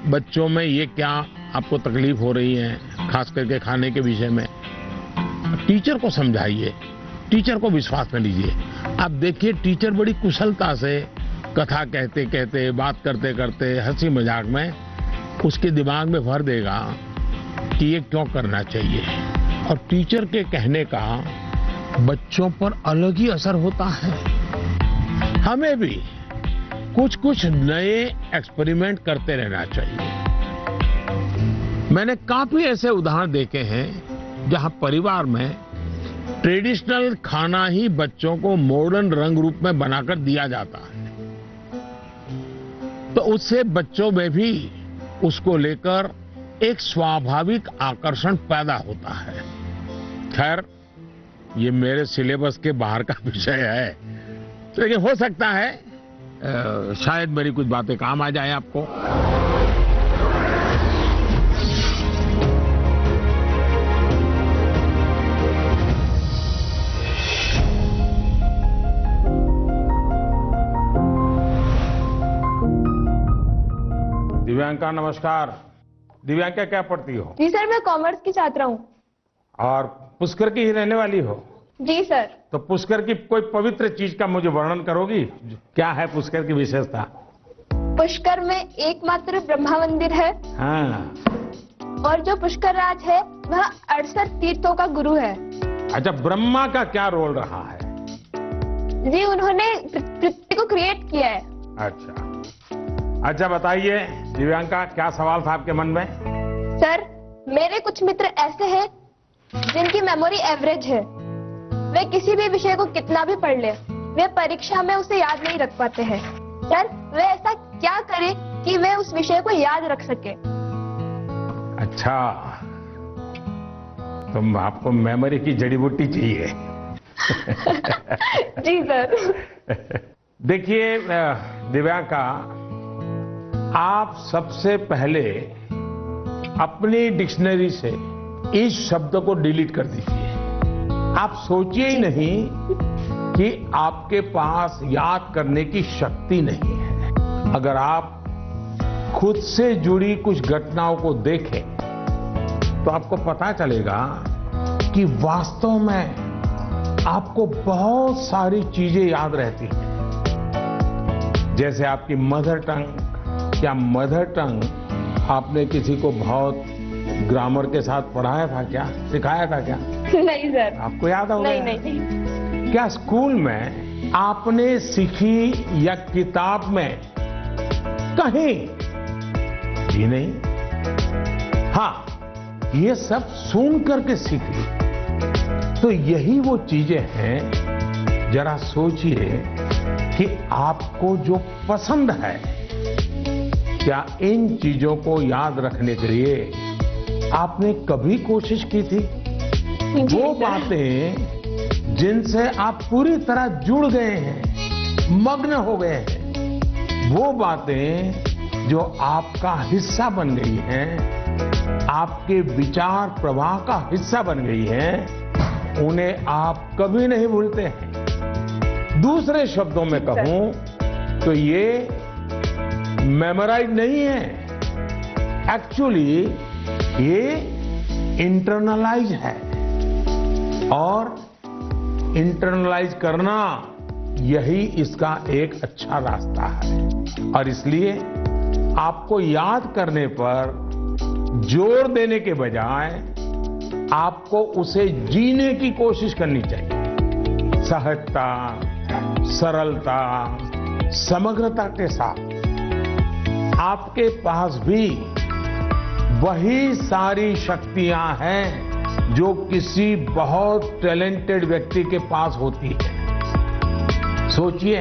बच्चों में ये क्या आपको तकलीफ हो रही है, खास करके खाने के विषय में, टीचर को समझाइए, टीचर को विश्वास में लीजिए। आप देखिए, टीचर बड़ी कुशलता से कथा कहते कहते, बात करते करते, हंसी मजाक में उसके दिमाग में भर देगा कि ये क्यों करना चाहिए। और टीचर के कहने का बच्चों पर अलग ही असर होता है। हमें भी कुछ कुछ नए एक्सपेरिमेंट करते रहना चाहिए। मैंने काफी ऐसे उदाहरण देखे हैं जहां परिवार में ट्रेडिशनल खाना ही बच्चों को मॉडर्न रंग रूप में बनाकर दिया जाता है, तो उससे बच्चों में भी उसको लेकर एक स्वाभाविक आकर्षण पैदा होता है। खैर, ये मेरे सिलेबस के बाहर का विषय है, लेकिन हो सकता है शायद मेरी कुछ बातें काम आ जाए आपको। दिव्यांका, नमस्कार। दिव्यांका, क्या पढ़ती हो? जी सर, मैं कॉमर्स की छात्रा हूँ। और पुष्कर की ही रहने वाली हो? जी सर। तो पुष्कर की कोई पवित्र चीज का मुझे वर्णन करोगी? क्या है पुष्कर की विशेषता? पुष्कर में एकमात्र ब्रह्मा मंदिर है। हाँ। और जो पुष्कर राज है वह 68 तीर्थों का गुरु है। अच्छा, ब्रह्मा का क्या रोल रहा है? जी, उन्होंने पृथ्वी को क्रिएट किया है। अच्छा बताइए दिव्यांका, क्या सवाल था आपके मन में? सर, मेरे कुछ मित्र ऐसे हैं जिनकी मेमोरी एवरेज है। वे किसी भी विषय को कितना भी पढ़ ले, वे परीक्षा में उसे याद नहीं रख पाते हैं। सर, वे ऐसा क्या करें कि वे उस विषय को याद रख सके? अच्छा, तो आपको मेमोरी की जड़ी बूटी चाहिए। जी सर। देखिए दिव्यांका, आप सबसे पहले अपनी डिक्शनरी से इस शब्द को डिलीट कर दीजिए। आप सोचिए ही नहीं कि आपके पास याद करने की शक्ति नहीं है। अगर आप खुद से जुड़ी कुछ घटनाओं को देखें तो आपको पता चलेगा कि वास्तव में आपको बहुत सारी चीजें याद रहती हैं। जैसे आपकी मदर टंग या मदर टंग आपने किसी को बहुत ग्रामर के साथ पढ़ाया था क्या, सिखाया था क्या? नहीं सर। आपको याद होगा? नहीं। क्या स्कूल में आपने सीखी या किताब में कहीं? जी नहीं। हाँ, ये सब सुन करके सीखी। तो यही वो चीजें हैं, जरा सोचिए कि आपको जो पसंद है, क्या इन चीजों को याद रखने के लिए आपने कभी कोशिश की थी? वो बातें जिनसे आप पूरी तरह जुड़ गए हैं, मग्न हो गए हैं, वो बातें जो आपका हिस्सा बन गई हैं, आपके विचार प्रवाह का हिस्सा बन गई हैं, उन्हें आप कभी नहीं भूलते हैं। दूसरे शब्दों में कहूं तो ये मेमोराइज नहीं है, एक्चुअली ये इंटरनलाइज है। और इंटरनलाइज करना यही इसका एक अच्छा रास्ता है। और इसलिए आपको याद करने पर जोर देने के बजाय आपको उसे जीने की कोशिश करनी चाहिए, सहजता, सरलता, समग्रता के साथ। आपके पास भी वही सारी शक्तियां हैं जो किसी बहुत टैलेंटेड व्यक्ति के पास होती है। सोचिए,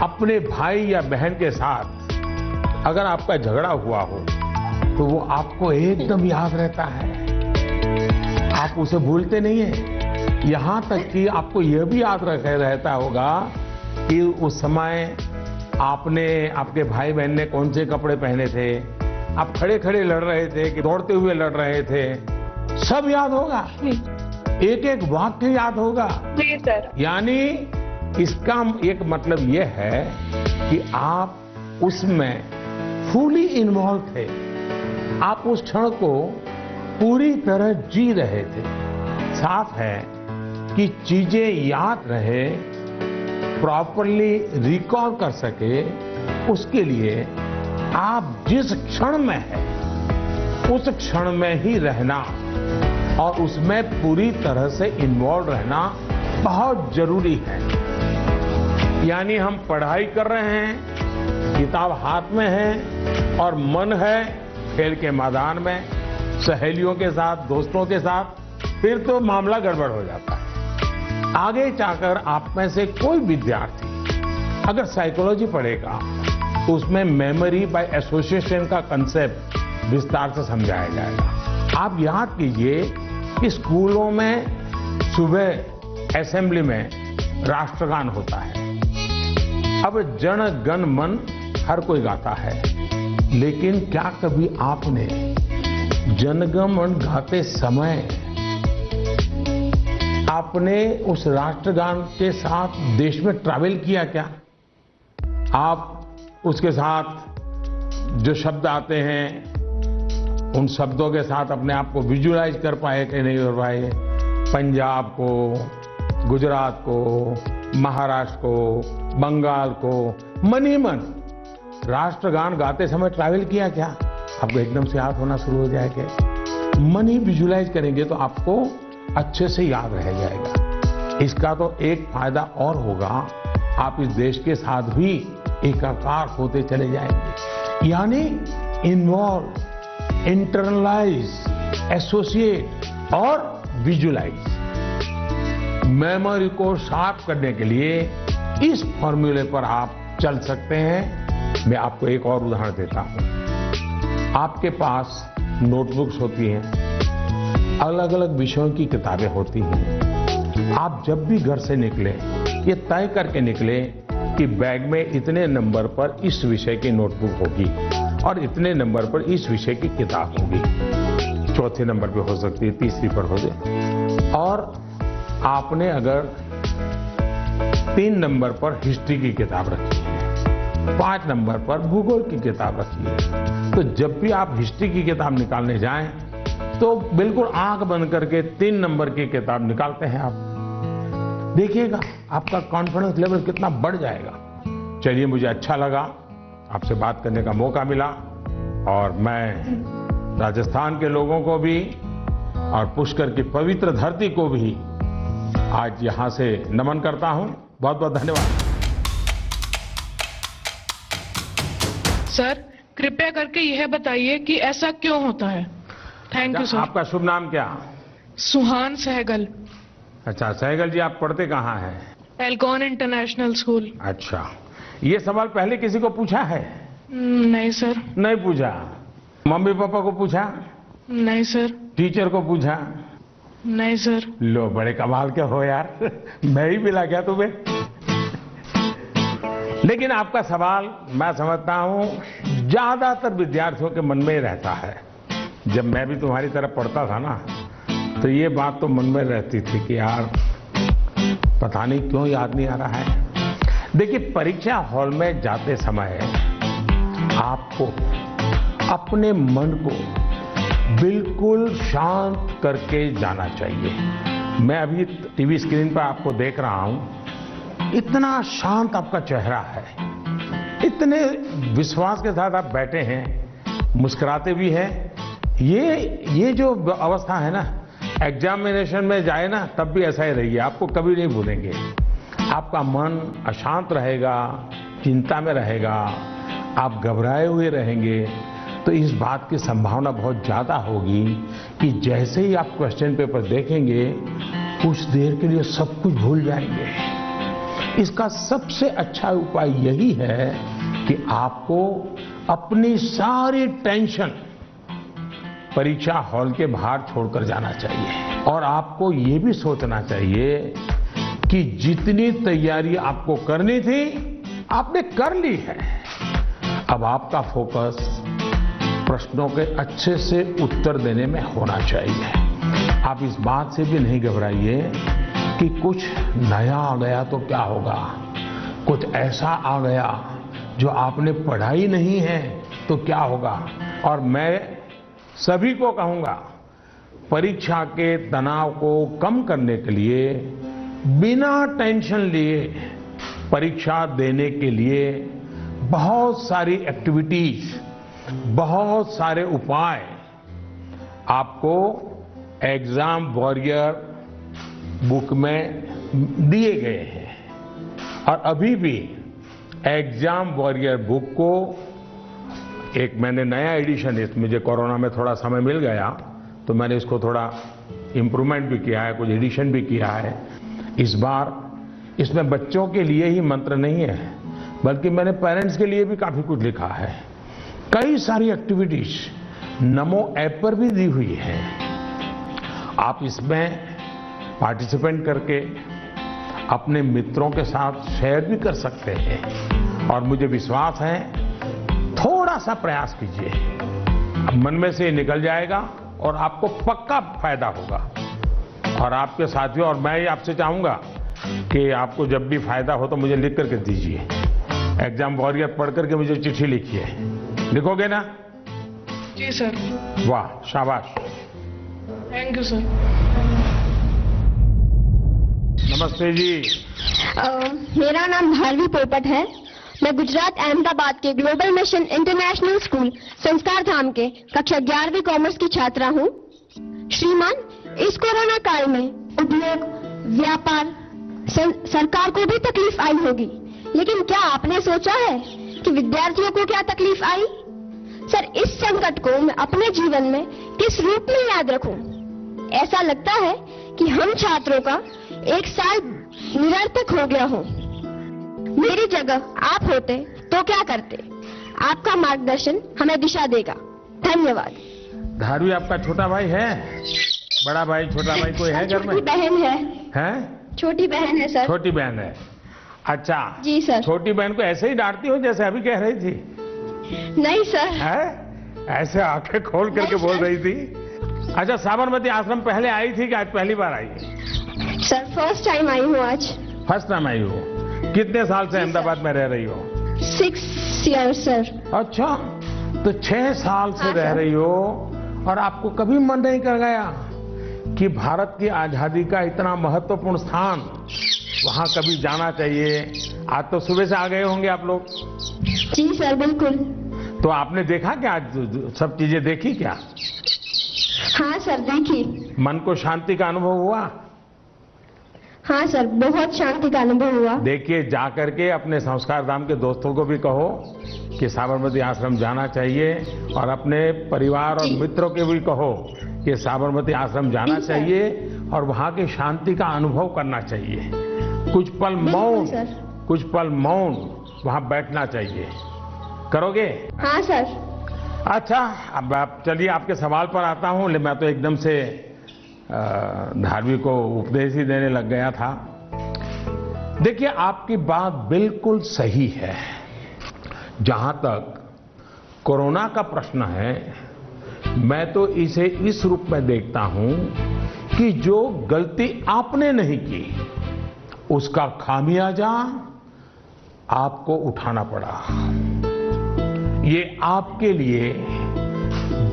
अपने भाई या बहन के साथ अगर आपका झगड़ा हुआ हो तो वो आपको एकदम याद रहता है, आप उसे भूलते नहीं है। यहां तक कि आपको यह भी याद रहता होगा कि उस समय आपने, आपके भाई बहन ने कौन से कपड़े पहने थे, आप खड़े खड़े लड़ रहे थे कि दौड़ते हुए लड़ रहे थे, सब याद होगा, एक एक वाक्य याद होगा। जी सर। यानी इसका एक मतलब यह है कि आप उसमें फुली इन्वॉल्व थे, आप उस क्षण को पूरी तरह जी रहे थे। साफ है कि चीजें याद रहे, प्रॉपरली रिकॉल कर सके, उसके लिए आप जिस क्षण में हैं उस क्षण में ही रहना और उसमें पूरी तरह से इन्वॉल्व रहना बहुत जरूरी है। यानी हम पढ़ाई कर रहे हैं, किताब हाथ में है और मन है खेल के मैदान में, सहेलियों के साथ, दोस्तों के साथ, फिर तो मामला गड़बड़ हो जाता है। आगे जाकर आप में से कोई विद्यार्थी अगर साइकोलॉजी पढ़ेगा तो उसमें मेमोरी बाय एसोसिएशन का कंसेप्ट विस्तार से समझाया जाएगा। आप याद कीजिए कि स्कूलों में सुबह असेंबली में राष्ट्रगान होता है। अब जन गण मन हर कोई गाता है, लेकिन क्या कभी आपने जनगण मन गाते समय आपने उस राष्ट्रगान के साथ देश में ट्रैवल किया क्या? आप उसके साथ जो शब्द आते हैं उन शब्दों के साथ अपने आप को विजुअलाइज कर पाए कि नहीं कर पाए? पंजाब को, गुजरात को, महाराष्ट्र को, बंगाल को मन ही मन राष्ट्रगान गाते समय ट्रैवल किया क्या? आपको एकदम से याद होना शुरू हो जाएगा। मन ही विजुअलाइज करेंगे तो आपको अच्छे से याद रह जाएगा। इसका तो एक फायदा और होगा, आप इस देश के साथ भी एकाकार होते चले जाएंगे। यानी इन्वॉल्व, इंटरनलाइज, एसोसिएट और विजुअलाइज। मेमोरी को शार्प करने के लिए इस फॉर्मूले पर आप चल सकते हैं। मैं आपको एक और उदाहरण देता हूं। आपके पास नोटबुक्स होती हैं, अलग अलग विषयों की किताबें होती हैं। आप जब भी घर से निकले, ये तय करके निकले कि बैग में इतने नंबर पर इस विषय की नोटबुक होगी और इतने नंबर पर इस विषय की किताब होगी। चौथे नंबर पे हो सकती है, तीसरी पर हो जाए। और आपने अगर 3 नंबर पर हिस्ट्री की किताब रखी है, 5 नंबर पर भूगोल की किताब रखी है, तो जब भी आप हिस्ट्री की किताब निकालने जाएं तो बिल्कुल आंख बंद करके 3 नंबर की किताब निकालते हैं आप। देखिएगा आपका कॉन्फिडेंस लेवल कितना बढ़ जाएगा। चलिए, मुझे अच्छा लगा, आपसे बात करने का मौका मिला। और मैं राजस्थान के लोगों को भी और पुष्कर की पवित्र धरती को भी आज यहां से नमन करता हूं। बहुत बहुत धन्यवाद। सर, कृपया करके यह बताइए कि ऐसा क्यों होता है। Thank you sir. आपका शुभ नाम क्या? सुहान सहगल। अच्छा सहगल जी, आप पढ़ते कहाँ हैं? एल्गॉन इंटरनेशनल स्कूल। अच्छा, ये सवाल पहले किसी को पूछा है? नहीं सर। नहीं पूछा। मम्मी पापा को पूछा? नहीं सर। टीचर को पूछा? नहीं सर। लो, बड़े कमाल के हो यार। मैं ही मिला क्या तुम्हें? लेकिन आपका सवाल मैं समझता हूं ज्यादातर विद्यार्थियों के मन में ही रहता है। जब मैं भी तुम्हारी तरफ पढ़ता था ना, तो ये बात तो मन में रहती थी कि यार पता नहीं क्यों याद नहीं आ रहा है। देखिए, परीक्षा हॉल में जाते समय आपको अपने मन को बिल्कुल शांत करके जाना चाहिए। मैं अभी टीवी स्क्रीन पर आपको देख रहा हूं, इतना शांत आपका चेहरा है, इतने विश्वास के साथ आप बैठे हैं, मुस्कुराते भी हैं। ये जो अवस्था है ना, एग्जामिनेशन में जाए ना तब भी ऐसा ही रहिए, आपको कभी नहीं भूलेंगे। आपका मन अशांत रहेगा, चिंता में रहेगा, आप घबराए हुए रहेंगे, तो इस बात की संभावना बहुत ज्यादा होगी कि जैसे ही आप क्वेश्चन पेपर देखेंगे कुछ देर के लिए सब कुछ भूल जाएंगे। इसका सबसे अच्छा उपाय यही है कि आपको अपनी सारी टेंशन परीक्षा हॉल के बाहर छोड़कर जाना चाहिए और आपको ये भी सोचना चाहिए कि जितनी तैयारी आपको करनी थी आपने कर ली है। अब आपका फोकस प्रश्नों के अच्छे से उत्तर देने में होना चाहिए। आप इस बात से भी नहीं घबराइए कि कुछ नया आ गया तो क्या होगा, कुछ ऐसा आ गया जो आपने पढ़ा ही नहीं है तो क्या होगा। और मैं सभी को कहूंगा, परीक्षा के तनाव को कम करने के लिए बिना टेंशन लिए परीक्षा देने के लिए बहुत सारी एक्टिविटीज, बहुत सारे उपाय आपको एग्जाम वॉरियर बुक में दिए गए हैं। और अभी भी एग्जाम वॉरियर बुक को एक मैंने नया एडिशन, इस मुझे कोरोना में थोड़ा समय मिल गया तो मैंने इसको थोड़ा इम्प्रूवमेंट भी किया है, कुछ एडिशन भी किया है। इस बार इसमें बच्चों के लिए ही मंत्र नहीं है, बल्कि मैंने पेरेंट्स के लिए भी काफी कुछ लिखा है। कई सारी एक्टिविटीज नमो ऐप पर भी दी हुई है। आप इसमें पार्टिसिपेट करके अपने मित्रों के साथ शेयर भी कर सकते हैं और मुझे विश्वास है थोड़ा सा प्रयास कीजिए, मन में से निकल जाएगा और आपको पक्का फायदा होगा। और आपके साथियों और मैं आपसे चाहूंगा कि आपको जब भी फायदा हो तो मुझे लिख करके दीजिए। एग्जाम वॉरियर पढ़ करके मुझे चिट्ठी लिखिए, लिखोगे ना? जी सर। वाह, शाबाश। Thank you sir. नमस्ते जी। मेरा नाम भारवी पोपट है। मैं गुजरात अहमदाबाद के ग्लोबल मिशन इंटरनेशनल स्कूल संस्कार धाम के कक्षा 11वीं कॉमर्स की छात्रा हूँ। श्रीमान, इस कोरोना काल में उद्योग, व्यापार, सरकार को भी तकलीफ आई होगी, लेकिन क्या आपने सोचा है कि विद्यार्थियों को क्या तकलीफ आई? सर, इस संकट को मैं अपने जीवन में किस रूप में याद रखूं? ऐसा लगता है कि हम छात्रों का एक साल निरर्थक हो गया हो। मेरी जगह आप होते तो क्या करते? आपका मार्गदर्शन हमें दिशा देगा। धन्यवाद। धारवी आपका छोटा भाई है? बड़ा भाई, छोटा भाई कोई है घर में? छोटी बहन है। हैं? छोटी बहन है सर। छोटी बहन है। अच्छा जी सर। छोटी बहन को ऐसे ही डांटती हो जैसे अभी कह रही थी? नहीं सर। है? ऐसे आंखें खोल करके बोल रही थी। अच्छा, साबरमती आश्रम पहले आई थी कि आज पहली बार आई? सर, फर्स्ट टाइम आई हूँ आज। फर्स्ट टाइम आई हो? कितने साल से अहमदाबाद में रह रही हो? 6 years सर। अच्छा, तो 6 साल से रह रही हो और आपको कभी मन नहीं कर गया कि भारत की आजादी का इतना महत्वपूर्ण स्थान, वहां कभी जाना चाहिए? आज तो सुबह से आ गए होंगे आप लोग। जी सर, बिल्कुल। तो आपने देखा क्या, आज सब चीजें देखी क्या? हाँ सर, देखी। मन को शांति का अनुभव हुआ? हाँ सर, बहुत शांति का अनुभव हुआ। देखिए, जा करके अपने संस्कार धाम के दोस्तों को भी कहो कि साबरमती आश्रम जाना चाहिए, और अपने परिवार और मित्रों के भी कहो कि साबरमती आश्रम जाना चाहिए और वहां की शांति का अनुभव करना चाहिए। कुछ पल मौन वहां बैठना चाहिए। करोगे? हाँ सर। अच्छा, अब आप चलिए, आपके सवाल पर आता हूं। मैं तो एकदम से धार्मिक को उपदेश ही देने लग गया था। देखिए, आपकी बात बिल्कुल सही है। जहां तक कोरोना का प्रश्न है, मैं तो इसे इस रूप में देखता हूं कि जो गलती आपने नहीं की उसका खामियाजा आपको उठाना पड़ा। ये आपके लिए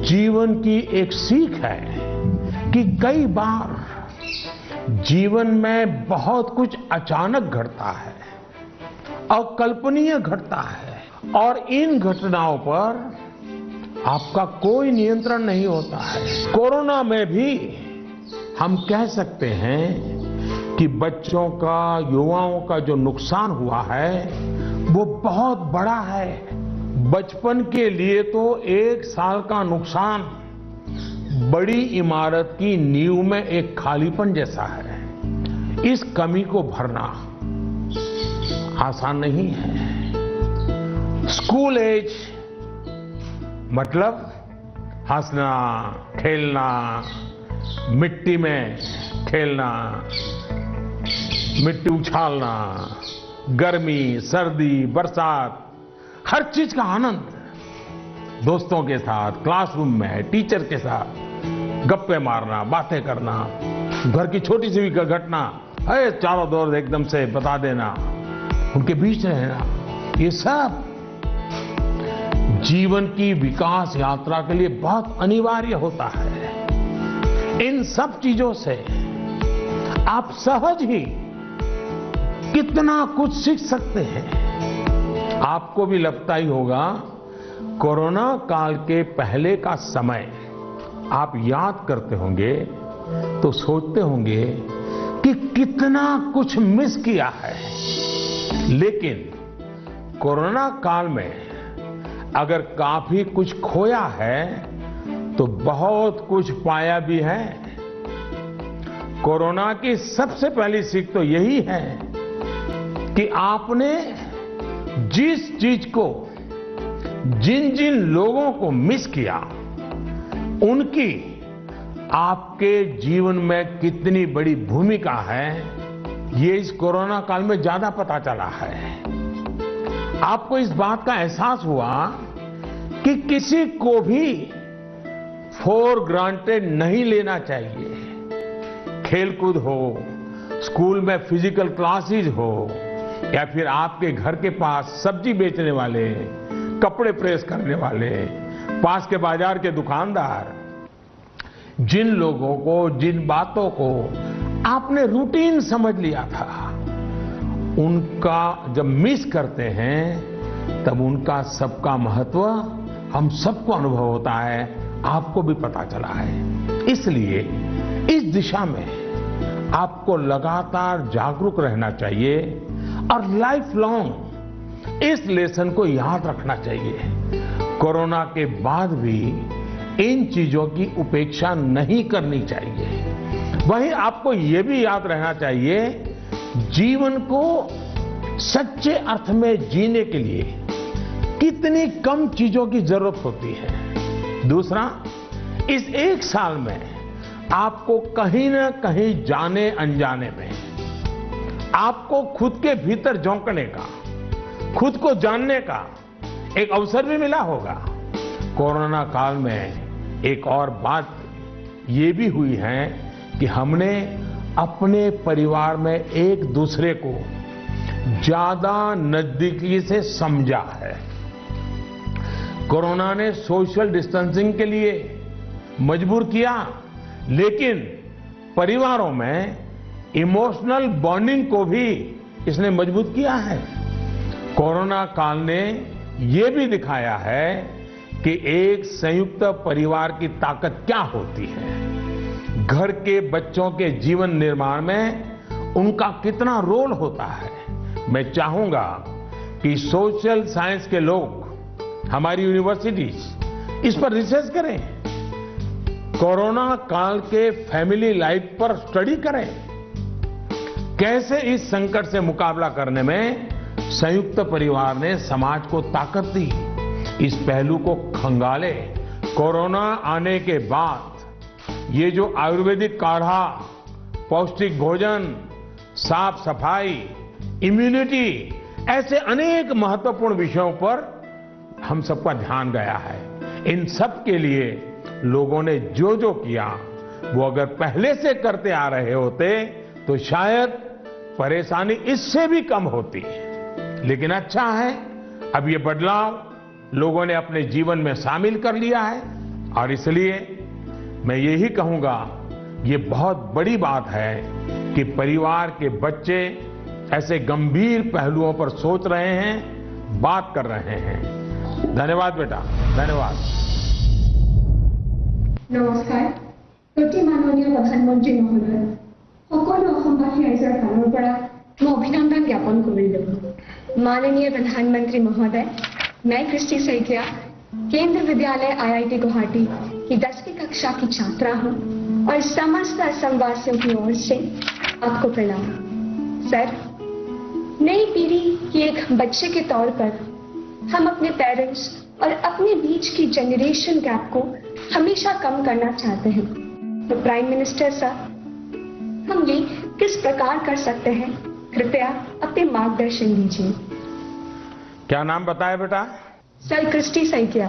जीवन की एक सीख है कि कई बार जीवन में बहुत कुछ अचानक घटता है, अकल्पनीय घटता है, और इन घटनाओं पर आपका कोई नियंत्रण नहीं होता है। कोरोना में भी हम कह सकते हैं कि बच्चों का, युवाओं का जो नुकसान हुआ है वो बहुत बड़ा है। बचपन के लिए तो 1 साल का नुकसान बड़ी इमारत की नींव में एक खालीपन जैसा है। इस कमी को भरना आसान नहीं है। स्कूल एज मतलब हंसना, खेलना, मिट्टी में खेलना, मिट्टी उछालना, गर्मी, सर्दी, बरसात, हर चीज का आनंद, दोस्तों के साथ, क्लासरूम में, टीचर के साथ गप्पे मारना, बातें करना, घर की छोटी सी भी घटना चारों ओर एकदम से बता देना, उनके बीच रहना, ये सब जीवन की विकास यात्रा के लिए बहुत अनिवार्य होता है। इन सब चीजों से आप सहज ही कितना कुछ सीख सकते हैं। आपको भी लगता ही होगा, कोरोना काल के पहले का समय आप याद करते होंगे तो सोचते होंगे कि कितना कुछ मिस किया है। लेकिन कोरोना काल में अगर काफी कुछ खोया है तो बहुत कुछ पाया भी है। कोरोना की सबसे पहली सीख तो यही है कि आपने जिस चीज को, जिन जिन लोगों को मिस किया, उनकी आपके जीवन में कितनी बड़ी भूमिका है, ये इस कोरोना काल में ज्यादा पता चला है। आपको इस बात का एहसास हुआ कि किसी को भी फॉर ग्रांटेड नहीं लेना चाहिए। खेलकूद हो, स्कूल में फिजिकल क्लासेस हो, या फिर आपके घर के पास सब्जी बेचने वाले, कपड़े प्रेस करने वाले, पास के बाजार के दुकानदार, जिन लोगों को, जिन बातों को आपने रूटीन समझ लिया था, उनका जब मिस करते हैं तब उनका सबका महत्व हम सबको अनुभव होता है, आपको भी पता चला है। इसलिए इस दिशा में आपको लगातार जागरूक रहना चाहिए और लाइफ लॉन्ग इस लेसन को याद रखना चाहिए। कोरोना के बाद भी इन चीजों की उपेक्षा नहीं करनी चाहिए। वहीं आपको ये भी याद रहना चाहिए, जीवन को सच्चे अर्थ में जीने के लिए कितनी कम चीजों की जरूरत होती है। दूसरा, इस 1 साल में आपको कहीं ना कहीं जाने अनजाने में आपको खुद के भीतर झोंकने का, खुद को जानने का एक अवसर भी मिला होगा। कोरोना काल में एक और बात ये भी हुई है कि हमने अपने परिवार में एक दूसरे को ज्यादा नजदीकी से समझा है। कोरोना ने सोशल डिस्टेंसिंग के लिए मजबूर किया, लेकिन परिवारों में इमोशनल बॉन्डिंग को भी इसने मजबूत किया है। कोरोना काल ने ये भी दिखाया है कि एक संयुक्त परिवार की ताकत क्या होती है, घर के बच्चों के जीवन निर्माण में उनका कितना रोल होता है। मैं चाहूंगा कि सोशल साइंस के लोग, हमारी यूनिवर्सिटीज इस पर रिसर्च करें, कोरोना काल के फैमिली लाइफ पर स्टडी करें, कैसे इस संकट से मुकाबला करने में संयुक्त परिवार ने समाज को ताकत दी। इस पहलू को खंगाले। कोरोना आने के बाद ये जो आयुर्वेदिक काढ़ा, पौष्टिक भोजन, साफ सफाई, इम्यूनिटी, ऐसे अनेक महत्वपूर्ण विषयों पर हम सबका ध्यान गया है। इन सब के लिए लोगों ने जो जो किया वो अगर पहले से करते आ रहे होते तो शायद परेशानी इससे भी कम होती। लेकिन अच्छा है, अब ये बदलाव लोगों ने अपने जीवन में शामिल कर लिया है और इसलिए मैं यही कहूंगा, ये बहुत बड़ी बात है कि परिवार के बच्चे ऐसे गंभीर पहलुओं पर सोच रहे हैं, बात कर रहे हैं। धन्यवाद बेटा, धन्यवाद। नमस्कार। प्रति माननीय प्रधानमंत्री महोदय, সকলো অসমবাসী ৰাইজৰ ফালৰ পৰা মই অভিনন্দন জ্ঞাপন কৰিলোঁ। माननीय प्रधानमंत्री महोदय, मैं कृष्टि सैकिया केंद्रीय विद्यालय IIT गुवाहाटी की 10वीं कक्षा की छात्रा हूँ और समस्त असमवासियों की ओर से आपको प्रणाम। सर, नई पीढ़ी की एक बच्चे के तौर पर हम अपने पेरेंट्स और अपने बीच की जनरेशन गैप को हमेशा कम करना चाहते हैं। तो प्राइम मिनिस्टर साहब, हम ये किस प्रकार कर सकते हैं? कृपया अपने मार्गदर्शन दीजिए। क्या नाम बताया बेटा? सर, कृष्टि सैकिया।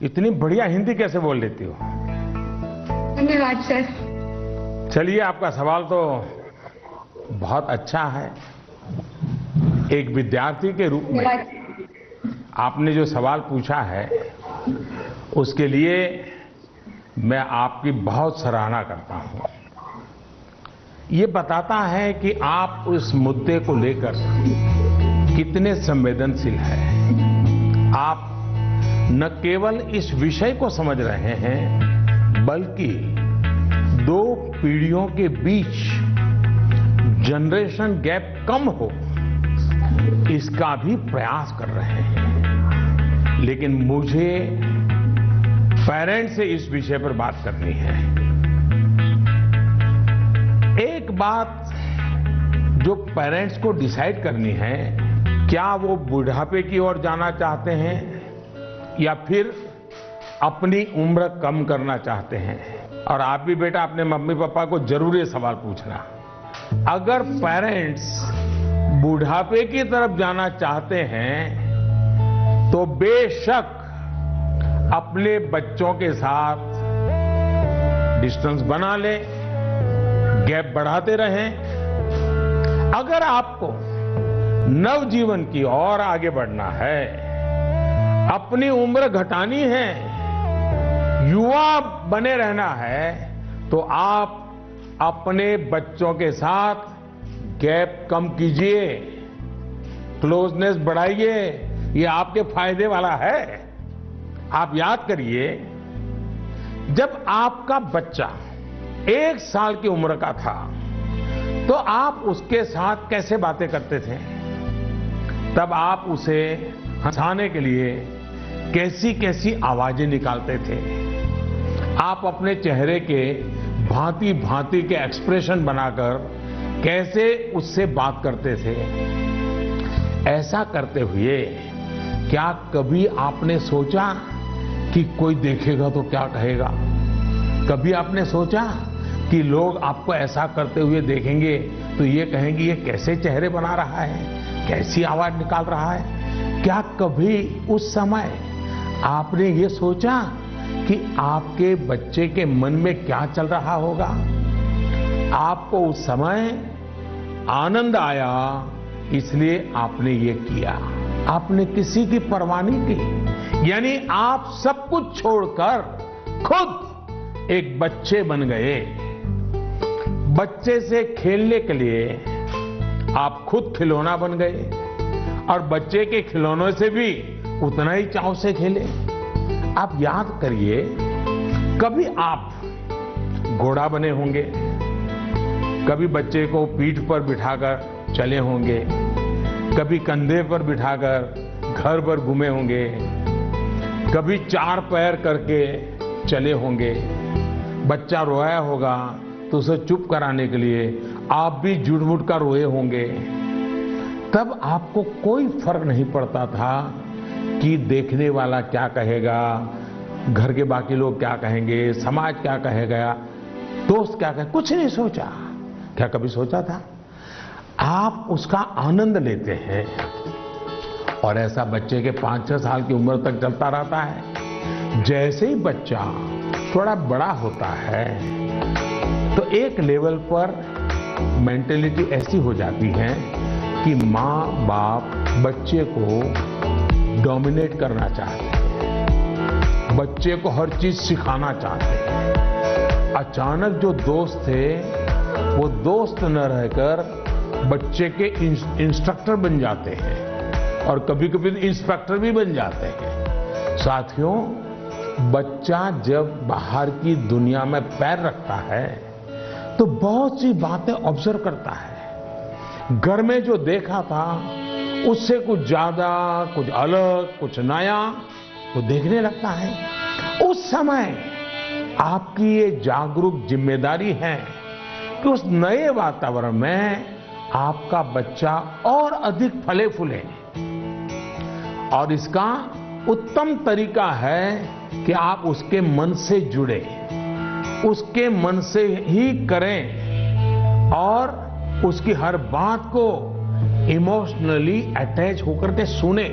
इतनी बढ़िया हिंदी कैसे बोल लेती हो? धन्यवाद सर। चलिए, आपका सवाल तो बहुत अच्छा है। एक विद्यार्थी के रूप में आपने जो सवाल पूछा है उसके लिए मैं आपकी बहुत सराहना करता हूं। ये बताता है कि आप उस मुद्दे को लेकर कितने संवेदनशील हैं। आप न केवल इस विषय को समझ रहे हैं बल्कि दो पीढ़ियों के बीच जनरेशन गैप कम हो इसका भी प्रयास कर रहे हैं। लेकिन मुझे पेरेंट्स से इस विषय पर बात करनी है। एक बात जो पेरेंट्स को डिसाइड करनी है, क्या वो बुढ़ापे की ओर जाना चाहते हैं या फिर अपनी उम्र कम करना चाहते हैं। और आप भी बेटा अपने मम्मी पापा को जरूर ये सवाल पूछना। अगर पेरेंट्स बुढ़ापे की तरफ जाना चाहते हैं तो बेशक अपने बच्चों के साथ डिस्टेंस बना लें, गैप बढ़ाते रहें। अगर आपको नवजीवन की ओर आगे बढ़ना है, अपनी उम्र घटानी है, युवा बने रहना है, तो आप अपने बच्चों के साथ गैप कम कीजिए, क्लोजनेस बढ़ाइए। ये आपके फायदे वाला है। आप याद करिए, जब आपका बच्चा 1 साल की उम्र का था तो आप उसके साथ कैसे बातें करते थे? तब आप उसे हंसाने के लिए कैसी कैसी आवाजें निकालते थे? आप अपने चेहरे के भांति भांति के एक्सप्रेशन बनाकर कैसे उससे बात करते थे? ऐसा करते हुए क्या कभी आपने सोचा कि कोई देखेगा तो क्या कहेगा? कभी आपने सोचा कि लोग आपको ऐसा करते हुए देखेंगे तो ये कहेंगे ये कैसे चेहरे बना रहा है, कैसी आवाज निकाल रहा है? क्या कभी उस समय आपने ये सोचा कि आपके बच्चे के मन में क्या चल रहा होगा? आपको उस समय आनंद आया, इसलिए आपने ये किया। आपने किसी की परवाह नहीं की, यानी आप सब कुछ छोड़कर खुद एक बच्चे बन गए। बच्चे से खेलने के लिए आप खुद खिलौना बन गए और बच्चे के खिलौनों से भी उतना ही चाव से खेले। आप याद करिए, कभी आप घोड़ा बने होंगे, कभी बच्चे को पीठ पर बिठाकर चले होंगे, कभी कंधे पर बिठाकर घर पर घूमे होंगे, कभी 4 पैर करके चले होंगे। बच्चा रोया होगा तो उसे चुप कराने के लिए आप भी झूठ-मूठ कर रोए होंगे। तब आपको कोई फर्क नहीं पड़ता था कि देखने वाला क्या कहेगा, घर के बाकी लोग क्या कहेंगे, समाज क्या कहेगा, दोस्त क्या कहेगा, कुछ नहीं सोचा। क्या कभी सोचा था? आप उसका आनंद लेते हैं और ऐसा बच्चे के 5-6 साल की उम्र तक चलता रहता है। जैसे ही बच्चा थोड़ा बड़ा होता है तो एक लेवल पर मेंटेलिटी ऐसी हो जाती है कि माँ बाप बच्चे को डोमिनेट करना चाहते हैं, बच्चे को हर चीज सिखाना चाहते हैं। अचानक जो दोस्त थे वो दोस्त न रहकर बच्चे के इंस्ट्रक्टर बन जाते हैं और कभी कभी इंस्पेक्टर भी बन जाते हैं। साथियों, बच्चा जब बाहर की दुनिया में पैर रखता है तो बहुत सी बातें ऑब्जर्व करता है। घर में जो देखा था उससे कुछ ज्यादा, कुछ अलग, कुछ नया वो देखने लगता है। उस समय आपकी ये जागरूक जिम्मेदारी है कि उस नए वातावरण में आपका बच्चा और अधिक फले फूले। और इसका उत्तम तरीका है कि आप उसके मन से जुड़े, उसके मन से ही करें और उसकी हर बात को इमोशनली अटैच होकर के सुने।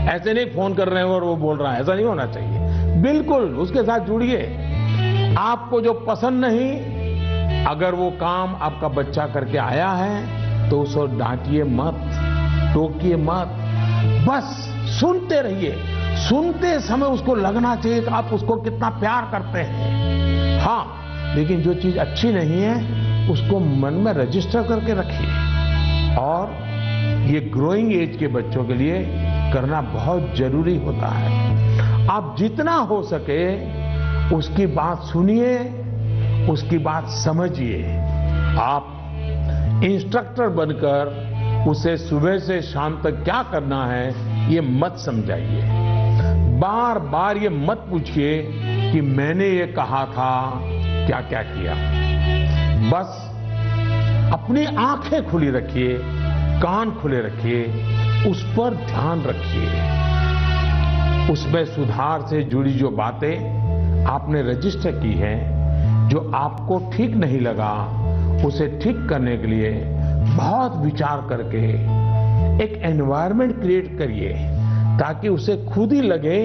ऐसे नहीं फोन कर रहे हो और वो बोल रहा है, ऐसा नहीं होना चाहिए। बिल्कुल उसके साथ जुड़िए। आपको जो पसंद नहीं, अगर वो काम आपका बच्चा करके आया है तो उसको डांटिए मत, टोकिए मत, बस सुनते रहिए। सुनते समय उसको लगना चाहिए कि आप उसको कितना प्यार करते हैं। हाँ, लेकिन जो चीज अच्छी नहीं है उसको मन में रजिस्टर करके रखिए। और ये ग्रोइंग एज के बच्चों के लिए करना बहुत जरूरी होता है। आप जितना हो सके उसकी बात सुनिए, उसकी बात समझिए। आप इंस्ट्रक्टर बनकर उसे सुबह से शाम तक क्या करना है ये मत समझाइए। बार बार ये मत पूछिए कि मैंने ये कहा था, क्या क्या किया। बस अपनी आंखें खुली रखिए, कान खुले रखिए, उस पर ध्यान रखिए। उसमें सुधार से जुड़ी जो बातें आपने रजिस्टर की हैं, जो आपको ठीक नहीं लगा, उसे ठीक करने के लिए बहुत विचार करके एक एनवायरनमेंट क्रिएट करिए ताकि उसे खुद ही लगे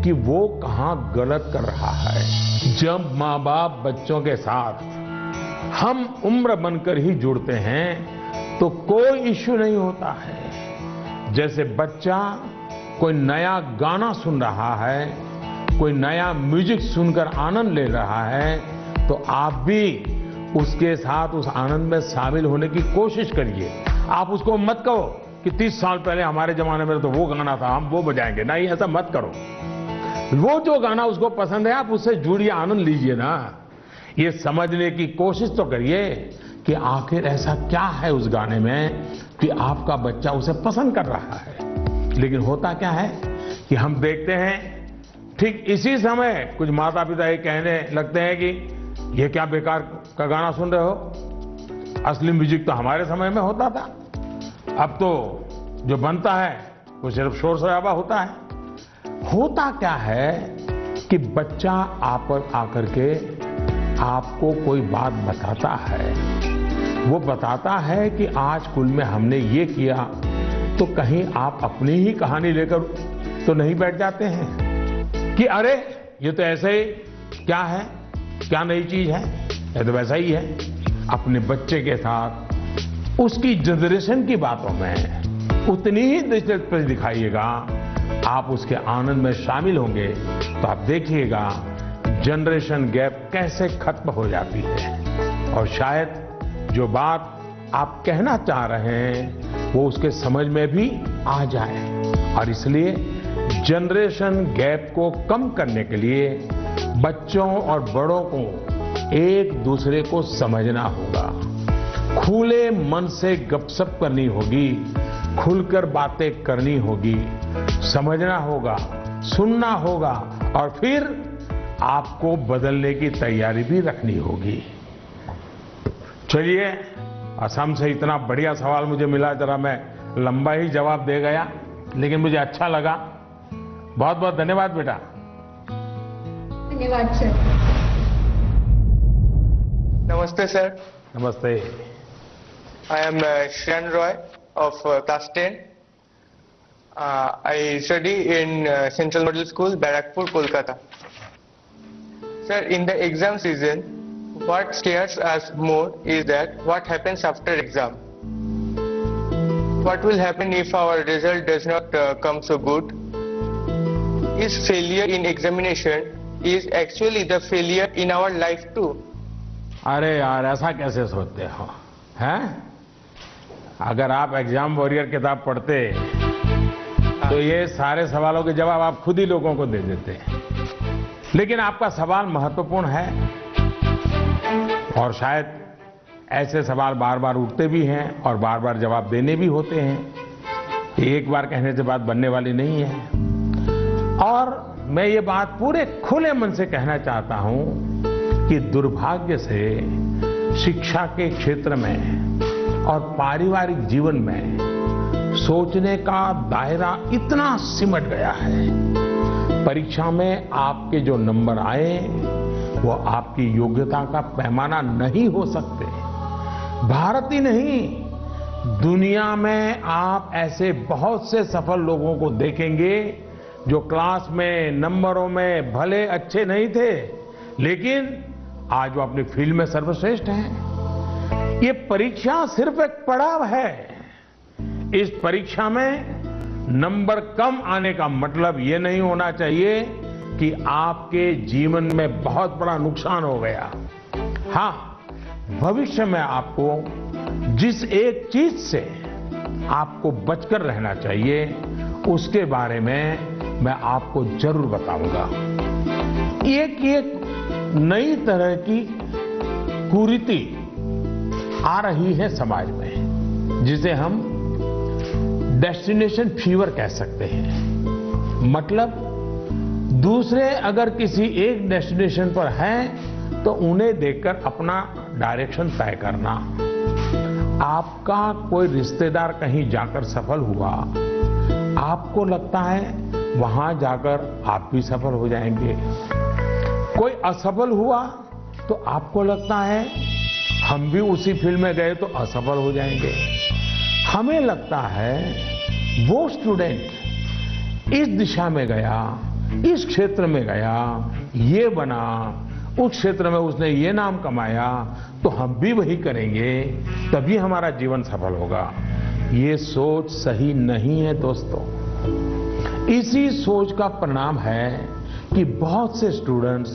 कि वो कहाँ गलत कर रहा है। जब माँ बाप बच्चों के साथ हम उम्र बनकर ही जुड़ते हैं तो कोई इश्यू नहीं होता है। जैसे बच्चा कोई नया गाना सुन रहा है, कोई नया म्यूजिक सुनकर आनंद ले रहा है, तो आप भी उसके साथ उस आनंद में शामिल होने की कोशिश करिए। आप उसको मत कहो कि 30 साल पहले हमारे जमाने में तो वो गाना था, हम वो बजाएंगे। नहीं, ऐसा मत करो। वो जो गाना उसको पसंद है आप उससे जुड़िए, आनंद लीजिए ना। ये समझने की कोशिश तो करिए कि आखिर ऐसा क्या है उस गाने में कि आपका बच्चा उसे पसंद कर रहा है। लेकिन होता क्या है कि हम देखते हैं ठीक इसी समय कुछ माता पिता ये कहने लगते हैं कि ये क्या बेकार का गाना सुन रहे हो, असली म्यूजिक तो हमारे समय में होता था। अब तो जो बनता है वो सिर्फ शोर शराबा होता है। होता क्या है कि बच्चा आप पर आकर के आपको कोई बात बताता है। वो बताता है कि आज स्कूल में हमने ये किया, तो कहीं आप अपनी ही कहानी लेकर तो नहीं बैठ जाते हैं कि अरे ये तो ऐसे ही, क्या है, क्या नई चीज है, ये तो वैसा ही है। अपने बच्चे के साथ उसकी जनरेशन की बातों में उतनी ही दिलचस्पी दिखाइएगा, आप उसके आनंद में शामिल होंगे तो आप देखिएगा जनरेशन गैप कैसे खत्म हो जाती है। और शायद जो बात आप कहना चाह रहे हैं वो उसके समझ में भी आ जाए। और इसलिए जनरेशन गैप को कम करने के लिए बच्चों और बड़ों को एक दूसरे को समझना होगा, खुले मन से गपशप करनी होगी, खुलकर बातें करनी होगी, समझना होगा, सुनना होगा और फिर आपको बदलने की तैयारी भी रखनी होगी। चलिए, असम से इतना बढ़िया सवाल मुझे मिला, जरा मैं लंबा ही जवाब दे गया, लेकिन मुझे अच्छा लगा। बहुत बहुत धन्यवाद बेटा। धन्यवाद सर। नमस्ते सर। नमस्ते। I am Shran Roy of class 10. I study in Central Model School, Barakpur, Kolkata. Sir, in the exam season, what scares us more is that what happens after exam. What will happen if our result does not come so good? Is failure in examination is actually the failure in our life too? अरे यार, ऐसा कैसे सोचते हो, हैं? अगर आप exam warrior किताब पढ़ते तो ये सारे सवालों के जवाब आप खुद ही लोगों को दे देते। लेकिन आपका सवाल महत्वपूर्ण है और शायद ऐसे सवाल बार बार उठते भी हैं और बार बार जवाब देने भी होते हैं। एक बार कहने से बात बनने वाली नहीं है। और मैं ये बात पूरे खुले मन से कहना चाहता हूं कि दुर्भाग्य से शिक्षा के क्षेत्र में और पारिवारिक जीवन में सोचने का दायरा इतना सिमट गया है। परीक्षा में आपके जो नंबर आए वो आपकी योग्यता का पैमाना नहीं हो सकते। भारत ही नहीं, दुनिया में आप ऐसे बहुत से सफल लोगों को देखेंगे जो क्लास में नंबरों में भले अच्छे नहीं थे, लेकिन आज वो अपनी फील्ड में सर्वश्रेष्ठ हैं। ये परीक्षा सिर्फ एक पड़ाव है। इस परीक्षा में नंबर कम आने का मतलब ये नहीं होना चाहिए कि आपके जीवन में बहुत बड़ा नुकसान हो गया। हाँ, भविष्य में आपको जिस एक चीज से आपको बचकर रहना चाहिए उसके बारे में मैं आपको जरूर बताऊंगा। एक नई तरह की कुरीति आ रही है समाज में, जिसे हम डेस्टिनेशन फीवर कह सकते हैं। मतलब दूसरे अगर किसी एक डेस्टिनेशन पर हैं तो उन्हें देखकर अपना डायरेक्शन तय करना। आपका कोई रिश्तेदार कहीं जाकर सफल हुआ, आपको लगता है वहां जाकर आप भी सफल हो जाएंगे। कोई असफल हुआ तो आपको लगता है हम भी उसी फील्ड में गए तो असफल हो जाएंगे। हमें लगता है वो स्टूडेंट इस दिशा में गया, इस क्षेत्र में गया, ये बना, उस क्षेत्र में उसने ये नाम कमाया, तो हम भी वही करेंगे, तभी हमारा जीवन सफल होगा। ये सोच सही नहीं है दोस्तों। इसी सोच का परिणाम है कि बहुत से स्टूडेंट्स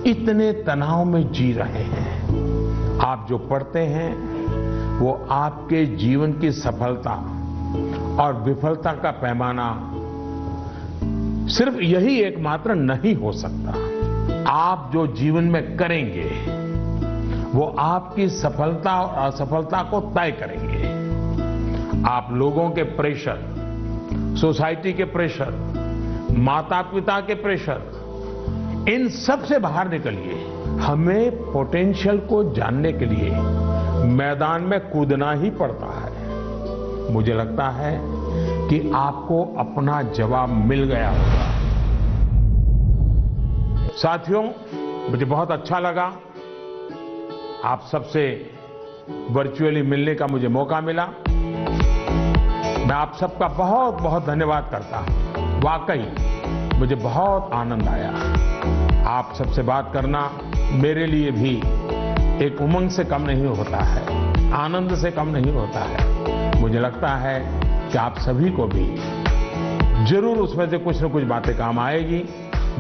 इतने तनाव में जी रहे हैं। आप जो पढ़ते हैं वो आपके जीवन की सफलता और विफलता का पैमाना सिर्फ यही एकमात्र नहीं हो सकता। आप जो जीवन में करेंगे वो आपकी सफलता और असफलता को तय करेंगे। आप लोगों के प्रेशर, सोसाइटी के प्रेशर, माता पिता के प्रेशर, इन सब से बाहर निकलिए। हमें पोटेंशियल को जानने के लिए मैदान में कूदना ही पड़ता है। मुझे लगता है कि आपको अपना जवाब मिल गया होगा। साथियों, मुझे बहुत अच्छा लगा आप सबसे वर्चुअली मिलने का मुझे मौका मिला। मैं आप सबका बहुत बहुत धन्यवाद करता हूं। वाकई मुझे बहुत आनंद आया। आप सबसे बात करना मेरे लिए भी एक उमंग से कम नहीं होता है, आनंद से कम नहीं होता है। मुझे लगता है कि आप सभी को भी जरूर उसमें से कुछ न कुछ बातें काम आएगी।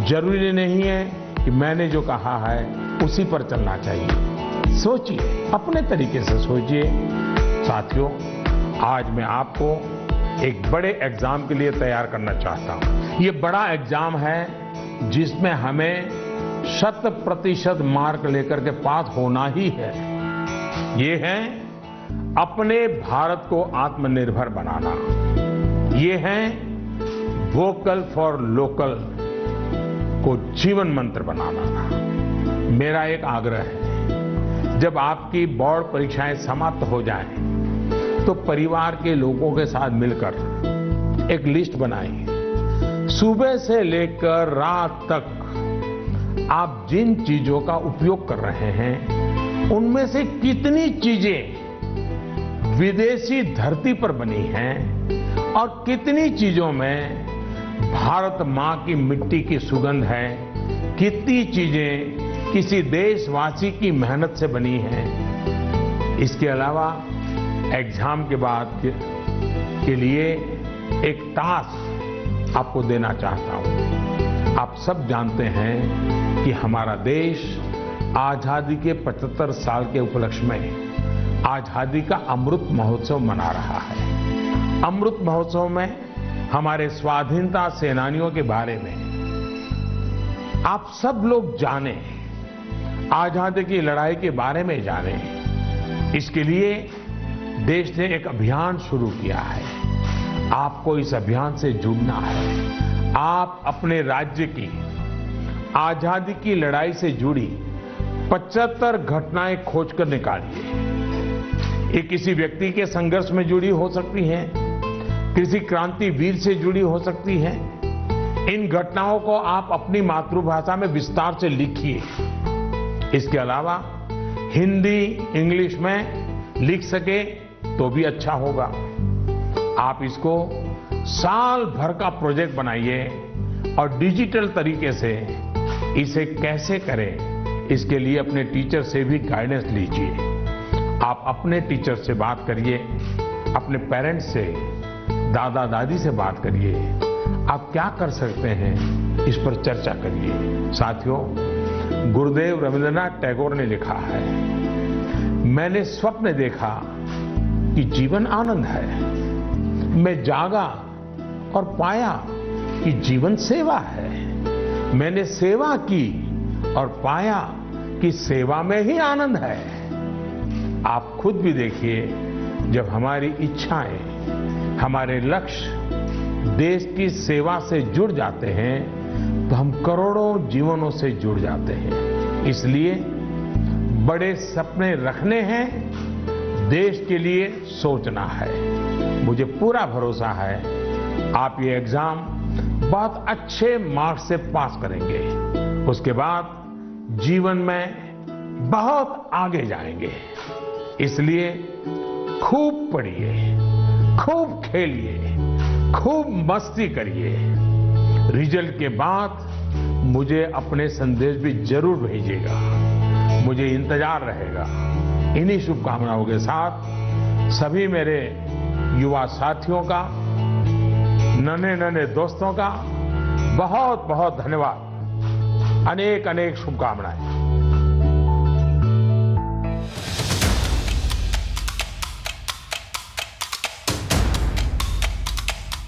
जरूरी नहीं है कि मैंने जो कहा है उसी पर चलना चाहिए। सोचिए, अपने तरीके से सोचिए। साथियों, आज मैं आपको एक बड़े एग्जाम के लिए तैयार करना चाहता हूं। ये बड़ा एग्जाम है जिसमें हमें 100% मार्क लेकर के पास होना ही है। ये है अपने भारत को आत्मनिर्भर बनाना। ये है वोकल फॉर लोकल को जीवन मंत्र बनाना। मेरा एक आग्रह है, जब आपकी बोर्ड परीक्षाएं समाप्त हो जाएं, तो परिवार के लोगों के साथ मिलकर एक लिस्ट बनाएं। सुबह से लेकर रात तक आप जिन चीजों का उपयोग कर रहे हैं, उनमें से कितनी चीजें विदेशी धरती पर बनी हैं और कितनी चीजों में भारत मां की मिट्टी की सुगंध है, कितनी चीजें किसी देशवासी की मेहनत से बनी हैं। इसके अलावा एग्जाम के बाद के लिए एक टास्क आपको देना चाहता हूं। आप सब जानते हैं कि हमारा देश आजादी के 75 साल के उपलक्ष्य में आजादी का अमृत महोत्सव मना रहा है। अमृत महोत्सव में हमारे स्वाधीनता सेनानियों के बारे में आप सब लोग जाने, आजादी की लड़ाई के बारे में जाने। इसके लिए देश ने एक अभियान शुरू किया है। आपको इस अभियान से जुड़ना है। आप अपने राज्य की आजादी की लड़ाई से जुड़ी 75 घटनाएं खोजकर निकालिए। ये किसी व्यक्ति के संघर्ष में जुड़ी हो सकती हैं, किसी क्रांति वीर से जुड़ी हो सकती हैं। इन घटनाओं को आप अपनी मातृभाषा में विस्तार से लिखिए। इसके अलावा हिंदी, इंग्लिश में लिख सके तो भी अच्छा होगा। आप इसको साल भर का प्रोजेक्ट बनाइए और डिजिटल तरीके से इसे कैसे करें, इसके लिए अपने टीचर से भी गाइडेंस लीजिए। आप अपने टीचर से बात करिए, अपने पेरेंट्स से, दादा दादी से बात करिए। आप क्या कर सकते हैं, इस पर चर्चा करिए। साथियों, गुरुदेव रविंद्रनाथ टैगोर ने लिखा है, मैंने स्वप्न देखा कि जीवन आनंद है। मैं जागा और पाया कि जीवन सेवा है। मैंने सेवा की और पाया कि सेवा में ही आनंद है। आप खुद भी देखिए, जब हमारी इच्छाएं, हमारे लक्ष्य देश की सेवा से जुड़ जाते हैं, तो हम करोड़ों जीवनों से जुड़ जाते हैं। इसलिए बड़े सपने रखने हैं, देश के लिए सोचना है। मुझे पूरा भरोसा है आप ये एग्जाम बहुत अच्छे मार्क्स से पास करेंगे। उसके बाद जीवन में बहुत आगे जाएंगे। इसलिए खूब पढ़िए, खूब खेलिए, खूब मस्ती करिए। रिजल्ट के बाद मुझे अपने संदेश भी जरूर भेजिएगा, मुझे इंतजार रहेगा। इन्हीं शुभकामनाओं के साथ सभी मेरे युवा साथियों का, नन्हे नन्हे दोस्तों का बहुत बहुत धन्यवाद। अनेक अनेक शुभकामनाएं।